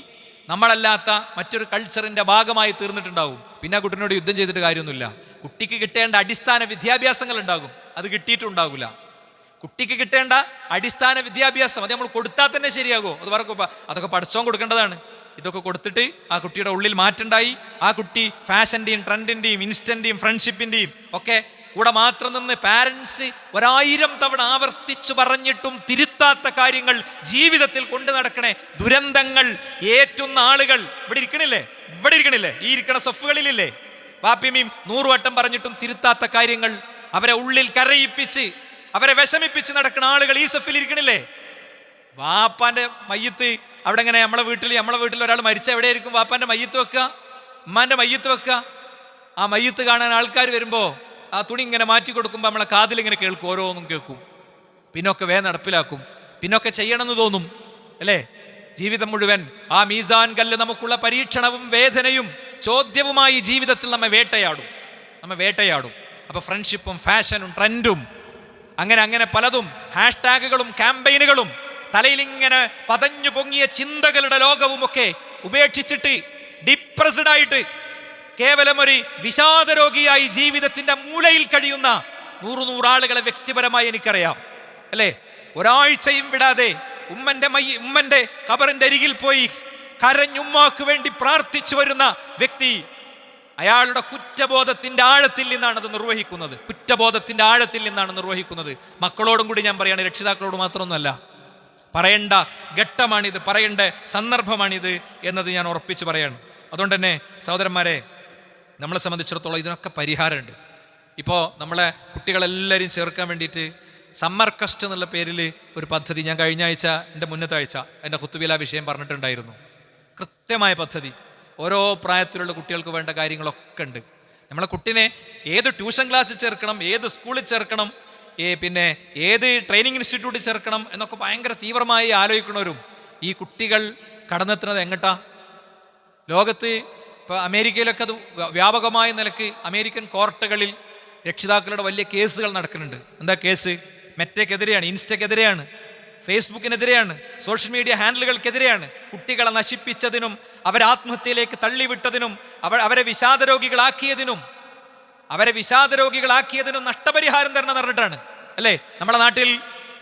നമ്മളല്ലാത്ത മറ്റൊരു കൾച്ചറിൻ്റെ ഭാഗമായി തീർന്നിട്ടുണ്ടാവും. പിന്നെ ആ കുട്ടീനോട് യുദ്ധം ചെയ്തിട്ട് കാര്യമൊന്നുമില്ല. കുട്ടിക്ക് കിട്ടേണ്ട അടിസ്ഥാന വിദ്യാഭ്യാസങ്ങൾ ഉണ്ടാകും, അത് കിട്ടിയിട്ടുണ്ടാകില്ല. കുട്ടിക്ക് കിട്ടേണ്ട അടിസ്ഥാന വിദ്യാഭ്യാസം അത് നമ്മൾ കൊടുത്താൽ തന്നെ ശരിയാകുമോ? അതൊക്കെ പഠിച്ചോൻ കൊടുക്കേണ്ടതാണ്. ഇതൊക്കെ കൊടുത്തിട്ട് ആ കുട്ടിയുടെ ഉള്ളിൽ മാറ്റുണ്ടായി. ആ കുട്ടി ഫാഷൻ്റെയും ട്രെൻഡിൻ്റെയും ഇൻസ്റ്റൻ്റെയും ഫ്രണ്ട്ഷിപ്പിൻ്റെയും ഒക്കെ കൂടെ മാത്രം നിന്ന് പാരൻസ് 1000 തവണ ആവർത്തിച്ചു പറഞ്ഞിട്ടും തിരുത്താത്ത കാര്യങ്ങൾ ജീവിതത്തിൽ കൊണ്ടു നടക്കണേ. ദുരന്തങ്ങൾ ഏറ്റുന്ന ആളുകൾ ഇവിടെ ഇരിക്കണില്ലേ? ഈ ഇരിക്കണ സൊഫുകളിലില്ലേ? വാപ്പിമീം 100 വട്ടം പറഞ്ഞിട്ടും തിരുത്താത്ത കാര്യങ്ങൾ, അവരെ ഉള്ളിൽ കരയിപ്പിച്ച് അവരെ വിഷമിപ്പിച്ച് നടക്കുന്ന ആളുകൾ ഈ സൊഫിൽ ഇരിക്കണില്ലേ? വാപ്പാന്റെ മയ്യത്ത് അവിടെ എങ്ങനെ നമ്മളെ വീട്ടിൽ ഒരാൾ മരിച്ച എവിടെയായിരിക്കും വാപ്പാന്റെ മയ്യത്ത് വെക്കുക, ഉമ്മാന്റെ മയ്യത്ത് വെക്കുക? ആ മയ്യത്ത് കാണാൻ ആൾക്കാർ വരുമ്പോൾ ആ തുണി ഇങ്ങനെ മാറ്റി കൊടുക്കുമ്പോൾ നമ്മളെ കാതിൽ ഇങ്ങനെ കേൾക്കും, ഓരോന്നും കേൾക്കും. പിന്നൊക്കെ നടപ്പിലാക്കും, പിന്നൊക്കെ ചെയ്യണമെന്ന് തോന്നും അല്ലേ? ജീവിതം മുഴുവൻ ആ മീസാൻ കല്ല് നമുക്കുള്ള പരീക്ഷണവും വേദനയും ചോദ്യവുമായി ജീവിതത്തിൽ നമ്മെ വേട്ടയാടും. അപ്പൊ ഫ്രണ്ട്ഷിപ്പും ഫാഷനും ട്രെൻഡും അങ്ങനെ പലതും, ഹാഷ്ടാഗുകളും ക്യാമ്പയിനുകളും, തലയിലിങ്ങനെ പതഞ്ഞു പൊങ്ങിയ ചിന്തകളുടെ ലോകവുമൊക്കെ ഉപേക്ഷിച്ചിട്ട് ഡിപ്രസ്ഡ് ആയിട്ട് കേവലം ഒരു വിഷാദരോഗിയായി ജീവിതത്തിന്റെ മൂലയിൽ കഴിയുന്ന 100 ആളുകളെ വ്യക്തിപരമായി എനിക്കറിയാം അല്ലേ? ഒരാഴ്ചയും വിടാതെ ഉമ്മന്റെ ഖബറിന്റെ അരികിൽ പോയി കരഞ്ഞുമ്മാക്ക് വേണ്ടി പ്രാർത്ഥിച്ചു വരുന്ന വ്യക്തി. അയാളുടെ കുറ്റബോധത്തിന്റെ ആഴത്തിൽ നിന്നാണ് അത് നിർവഹിക്കുന്നത്. മക്കളോടും കൂടി ഞാൻ പറയാണ്, രക്ഷിതാക്കളോട് മാത്രമൊന്നുമല്ല. പറയേണ്ട ഘട്ടമാണിത്, പറയേണ്ട സന്ദർഭമാണിത് എന്നത് ഞാൻ ഉറപ്പിച്ച് പറയാണ്. അതുകൊണ്ട് തന്നെ സഹോദരന്മാരെ, നമ്മളെ സംബന്ധിച്ചിടത്തോളം ഇതിനൊക്കെ പരിഹാരമുണ്ട്. ഇപ്പോൾ നമ്മളെ കുട്ടികളെല്ലാവരും ചേർക്കാൻ വേണ്ടിയിട്ട് സമ്മർ കസ്റ്റ് എന്നുള്ള പേരിൽ ഒരു പദ്ധതി ഞാൻ കഴിഞ്ഞ ആഴ്ച, എൻ്റെ മുന്നത്തെ ആഴ്ച എൻ്റെ ഖുത്ബില വിഷയം പറഞ്ഞിട്ടുണ്ടായിരുന്നു. കൃത്യമായ പദ്ധതി, ഓരോ പ്രായത്തിലുള്ള കുട്ടികൾക്ക് വേണ്ട കാര്യങ്ങളൊക്കെ ഉണ്ട്. നമ്മളെ കുട്ടീനെ ഏത് ട്യൂഷൻ ക്ലാസ്സിൽ ചേർക്കണം, ഏത് സ്കൂളിൽ ചേർക്കണം, പിന്നെ ഏത് ട്രെയിനിങ് ഇൻസ്റ്റിറ്റ്യൂട്ടിൽ ചേർക്കണം എന്നൊക്കെ ഭയങ്കര തീവ്രമായി ആലോചിക്കുന്നവരും ഈ കുട്ടികൾ കടന്നെത്തുന്നത് എങ്ങട്ടാ? ലോകത്ത് ഇപ്പോൾ അമേരിക്കയിലൊക്കെ അത് വ്യാപകമായ നിലക്ക് അമേരിക്കൻ കോർട്ടുകളിൽ രക്ഷിതാക്കളുടെ വലിയ കേസുകൾ നടക്കുന്നുണ്ട്. എന്താ കേസ്? മെറ്റയ്ക്കെതിരെയാണ്, ഇൻസ്റ്റയ്ക്കെതിരെയാണ്, ഫേസ്ബുക്കിനെതിരെയാണ്, സോഷ്യൽ മീഡിയ ഹാൻഡിലുകൾക്കെതിരെയാണ്. കുട്ടികളെ നശിപ്പിച്ചതിനും അവരെ ആത്മഹത്യയിലേക്ക് തള്ളിവിട്ടതിനും അവരെ വിഷാദരോഗികളാക്കിയതിനും നഷ്ടപരിഹാരം തരണം പറഞ്ഞിട്ടാണ് അല്ലേ? നമ്മുടെ നാട്ടിൽ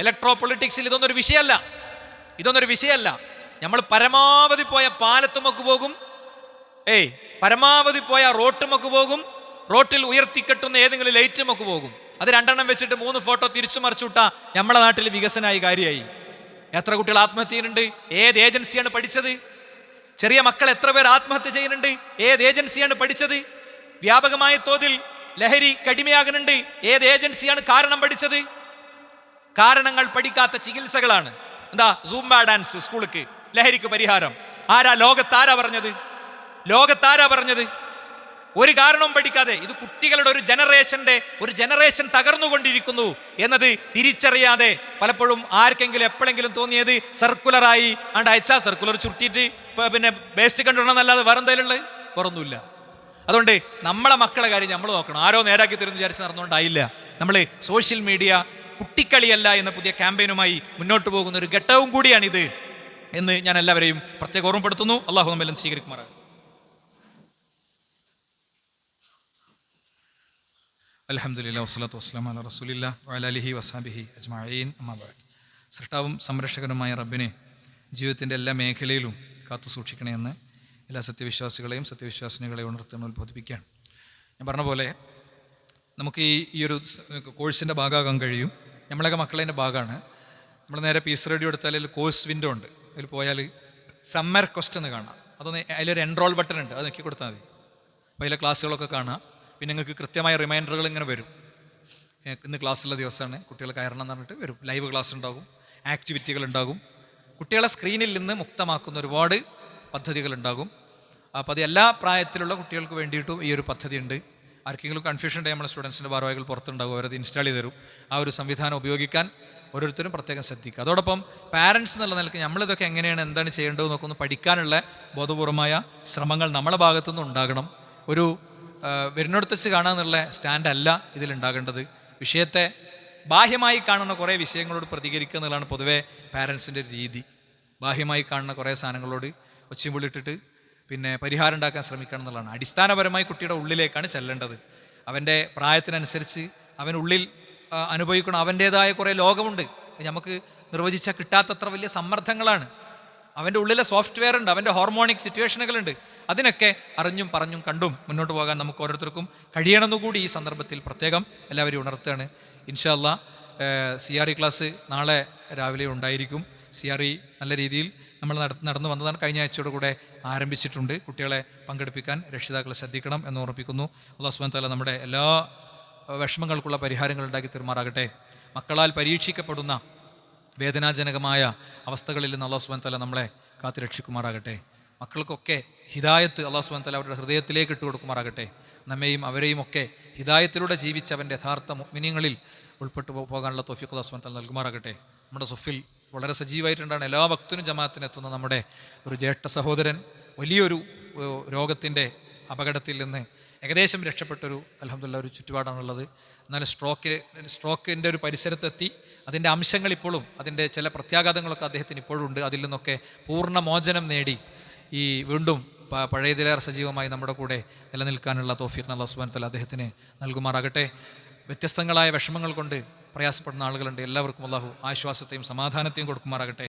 ഇലക്ട്രോ പൊളിറ്റിക്സിൽ ഇതൊന്നൊരു വിഷയമല്ല. നമ്മൾ പരമാവധി പോയ പാലത്തുമൊക്കെ പോകും, പരമാവധി പോയ റോട്ടുമൊക്കെ പോകും, റോട്ടിൽ ഉയർത്തിക്കെട്ടുന്ന ഏതെങ്കിലും ലൈറ്റുമൊക്കെ പോകും. അത് 2 എണ്ണം വെച്ചിട്ട് 3 ഫോട്ടോ തിരിച്ചു മറിച്ചു വിട്ടാ നമ്മളെ നാട്ടിൽ വികസനമായി കാര്യമായി. എത്ര കുട്ടികൾ ആത്മഹത്യ ചെയ്യുന്നുണ്ട്? ഏത് ഏജൻസിയാണ് പഠിച്ചത്? ചെറിയ മക്കൾ എത്ര പേർ ആത്മഹത്യ ചെയ്യുന്നുണ്ട്? ഏത് ഏജൻസിയാണ് പഠിച്ചത്? വ്യാപകമായ തോതിൽ ലഹരി കടിമയാകുന്നുണ്ട്. ഏത് ഏജൻസിയാണ് കാരണം പഠിച്ചത്? കാരണങ്ങൾ പഠിക്കാത്ത ചികിത്സകളാണ്. എന്താ സൂംബ ഡാൻസ് സ്കൂൾക്ക് ലഹരിക്ക് പരിഹാരം? ലോകത്താരാ പറഞ്ഞത്? ഒരു കാരണവും പഠിക്കാതെ ഇത് കുട്ടികളുടെ ഒരു ജനറേഷൻ തകർന്നുകൊണ്ടിരിക്കുന്നു എന്നത് തിരിച്ചറിയാതെ പലപ്പോഴും ആർക്കെങ്കിലും എപ്പോഴെങ്കിലും തോന്നിയത് സർക്കുലറായി അയച്ചാൽ സർക്കുലർ ചുരുട്ടിയിട്ട് പിന്നെ വേസ്റ്റ് കണ്ടിടണമെന്നല്ലാതെ വേറെ എന്തെങ്കിലും വേറൊന്നുമില്ല. അതുകൊണ്ട് നമ്മളെ മക്കളെ കാര്യം നമ്മൾ നോക്കണം. ആരോ നേരാക്കി തരുമെന്ന് വിചാരിച്ച് നടന്നുകൊണ്ടായില്ല. നമ്മൾ സോഷ്യൽ മീഡിയ കുട്ടിക്കളിയല്ല എന്ന പുതിയ ക്യാമ്പയിനുമായി മുന്നോട്ട് പോകുന്ന ഒരു ഘട്ടവും കൂടിയാണിത് എന്ന് ഞാൻ എല്ലാവരെയും പ്രത്യേകം ഓർമ്മപ്പെടുത്തുന്നു. അള്ളാഹു നമ്മെല്ലാം സ്വീകരിക്കുമാറാകട്ടെ. അൽഹംദുലില്ലാഹി വസ്സലാത്തു വസ്സലാമു അലാ റസൂലില്ലാഹി വഅലാ ആലിഹി വസ്ഹബിഹി അജ്മഈൻ. അമ്മാ ബഅദ്. സൃഷ്ടാവും സംരക്ഷകനുമായ റബ്ബിനെ ജീവിതത്തിൻ്റെ എല്ലാ മേഖലയിലും കാത്തു സൂക്ഷിക്കണമെന്ന് എല്ലാ സത്യവിശ്വാസികളെയും സത്യവിശ്വാസിനികളെയും ഉണർത്തുന്ന ഉത്ബോധിപ്പിക്കുകയാണ്. ഞാൻ പറഞ്ഞ പോലെ നമുക്ക് ഈ ഒരു കോഴ്സിൻ്റെ ഭാഗമാകാൻ കഴിയും. നമ്മളൊക്കെ മക്കളതിൻ്റെ ഭാഗമാണ്. നമ്മൾ നേരെ പീസ് റേഡിയോ എടുത്താൽ അതിൽ കോഴ്സ് വിൻഡോ ഉണ്ട്. അതിൽ പോയാൽ സമ്മർ ക്വസ്റ്റ് എന്ന് കാണാം. അതൊന്ന് അതിലൊരു എൻറോൾ ബട്ടൺ ഉണ്ട്, അത് നെക്കി കൊടുത്താൽ മതി. അപ്പോൾ അതിലെ ക്ലാസ്സുകളൊക്കെ കാണാം. പിന്നെ നിങ്ങൾക്ക് കൃത്യമായ റിമൈൻഡറുകൾ ഇങ്ങനെ വരും. ഇന്ന് ക്ലാസ്സുള്ള ദിവസമാണ്, കുട്ടികൾ കയറണം എന്ന് പറഞ്ഞിട്ട് വരും. ലൈവ് ക്ലാസ് ഉണ്ടാകും, ആക്ടിവിറ്റികൾ ഉണ്ടാകും, കുട്ടികളെ സ്ക്രീനിൽ നിന്ന് മുക്തമാക്കുന്ന ഒരുപാട് പദ്ധതികൾ ഉണ്ടാകും. അപ്പോൾ അത് എല്ലാ പ്രായത്തിലുള്ള കുട്ടികൾക്ക് വേണ്ടിയിട്ടും ഈ ഒരു പദ്ധതി ഉണ്ട്. ആർക്കെങ്കിലും കൺഫ്യൂഷൻ ഉണ്ടെങ്കിൽ നമ്മുടെ സ്റ്റുഡൻസിൻ്റെ ഭാരവാഹികൾ പുറത്തുണ്ടാകും, അവരത് ഇൻസ്റ്റാൾ ചെയ്ത് തരും. ആ ഒരു സംവിധാനം ഉപയോഗിക്കാൻ ഓരോരുത്തരും പ്രത്യേകം ശ്രദ്ധിക്കുക. അതോടൊപ്പം പാരൻസ് എന്നുള്ള നിലയ്ക്ക് നമ്മളിതൊക്കെ എങ്ങനെയാണ് എന്താണ് ചെയ്യേണ്ടത് എന്നൊക്കെ പഠിക്കാനുള്ള ബോധപൂർവമായ ശ്രമങ്ങൾ നമ്മളെ ഭാഗത്തുനിന്ന് ഉണ്ടാകണം. ഒരു വരുന്നിടത്ത് വെച്ച് കാണാമെന്നുള്ള സ്റ്റാൻഡല്ല ഇതിലുണ്ടാകേണ്ടത്. വിഷയത്തെ ബാഹ്യമായി കാണുന്ന കുറേ വിഷയങ്ങളോട് പ്രതികരിക്കുക എന്നുള്ളതാണ് പൊതുവേ പാരൻസിൻ്റെ രീതി. ബാഹ്യമായി കാണുന്ന കുറേ സാധനങ്ങളോട് ഒച്ചയും വിളിട്ടിട്ട് പിന്നെ പരിഹാരം ഉണ്ടാക്കാൻ ശ്രമിക്കണം എന്നുള്ളതാണ്. അടിസ്ഥാനപരമായി കുട്ടിയുടെ ഉള്ളിലേക്കാണ് ചെല്ലേണ്ടത്. അവൻ്റെ പ്രായത്തിനനുസരിച്ച് അവനുള്ളിൽ അനുഭവിക്കണം അവൻ്റേതായ കുറേ ലോകമുണ്ട്. നമുക്ക് നിർവചിച്ചാൽ കിട്ടാത്തത്ര വലിയ സമ്മർദ്ദങ്ങളാണ്. അവൻ്റെ ഉള്ളിലെ സോഫ്റ്റ്വെയർ ഉണ്ട്, അവൻ്റെ ഹോർമോണിക് സിറ്റുവേഷനുകളുണ്ട്. അതിനൊക്കെ അറിഞ്ഞും പറഞ്ഞും കണ്ടും മുന്നോട്ട് പോകാൻ നമുക്ക് ഓരോരുത്തർക്കും കഴിയണമെന്നുകൂടി ഈ സന്ദർഭത്തിൽ പ്രത്യേകം എല്ലാവരും ഉണർത്തുകയാണ്. ഇൻഷാ അല്ലാ CRE ക്ലാസ് നാളെ രാവിലെ ഉണ്ടായിരിക്കും. CRE നല്ല രീതിയിൽ നമ്മൾ നടന്നു വന്നതാണ്. കഴിഞ്ഞ ആഴ്ചയോട് കൂടെ ആരംഭിച്ചിട്ടുണ്ട്. കുട്ടികളെ പങ്കെടുപ്പിക്കാൻ രക്ഷിതാക്കളെ ശ്രദ്ധിക്കണം എന്ന് ഓർമ്മിപ്പിക്കുന്നു. അല്ലാഹു സുബ്ഹാനഹു വ തആല നമ്മുടെ എല്ലാ വിഷമങ്ങൾക്കുള്ള പരിഹാരങ്ങൾ ഉണ്ടാക്കി തീർമാറാകട്ടെ. മക്കളാൽ പരീക്ഷിക്കപ്പെടുന്ന വേദനാജനകമായ അവസ്ഥകളിൽ നിന്ന് അല്ലാഹു സുബ്ഹാനഹു വ തആല നമ്മളെ കാത്തു രക്ഷിക്കുമാറാകട്ടെ. മക്കൾക്കൊക്കെ ഹിദായത്ത് അല്ലാഹു സുബ്ഹാനഹു വ തആല അവരുടെ ഹൃദയത്തിലേക്ക് ഇട്ട് കൊടുക്കുമാറാകട്ടെ. നമ്മെയും അവരെയും ഒക്കെ ഹിദായത്തിലൂടെ ജീവിച്ചവൻ്റെ യഥാർത്ഥ മുഅ്മിനീങ്ങളിൽ ഉൾപ്പെട്ടു പോകാനുള്ള തൗഫീഖ് അല്ലാഹു സുബ്ഹാനഹു വ തആല നൽകുമാറാകട്ടെ. നമ്മുടെ സൊഫിൽ വളരെ സജീവമായിട്ടുണ്ടാണ് എല്ലാ ഭക്തനും ജമാഅത്തിന് എത്തുന്ന നമ്മുടെ ഒരു ജ്യേഷ്ഠ സഹോദരൻ വലിയൊരു രോഗത്തിൻ്റെ അപകടത്തിൽ നിന്ന് ഏകദേശം രക്ഷപ്പെട്ടൊരു അൽഹംദുലില്ലാഹ് ഒരു ചുറ്റുപാടാണുള്ളത്. എന്നാൽ സ്ട്രോക്കിൻ്റെ ഒരു പരിസരത്തെത്തി. അതിൻ്റെ അംശങ്ങൾ ഇപ്പോഴും, അതിൻ്റെ ചില പ്രത്യാഘാതങ്ങളൊക്കെ അദ്ദേഹത്തിന് ഇപ്പോഴും ഉണ്ട്. അതിൽ നിന്നൊക്കെ പൂർണ്ണ മോചനം നേടി ഈ വീണ്ടും പഴയതിലേറെ സജീവമായി നമ്മുടെ കൂടെ നിലനിൽക്കാനുള്ള തൗഫീഖ് അല്ലാഹു സുബ്ഹാനഹു വ തആല അദ്ദേഹത്തിന് നൽകുമാറാകട്ടെ. വ്യത്യസ്തങ്ങളായ വിഷമങ്ങൾ കൊണ്ട് പ്രയാസപ്പെടുന്ന ആളുകളുണ്ട്. എല്ലാവർക്കും അല്ലാഹു ആശ്വാസത്തെയും സമാധാനത്തെയും കൊടുക്കുമാറാകട്ടെ.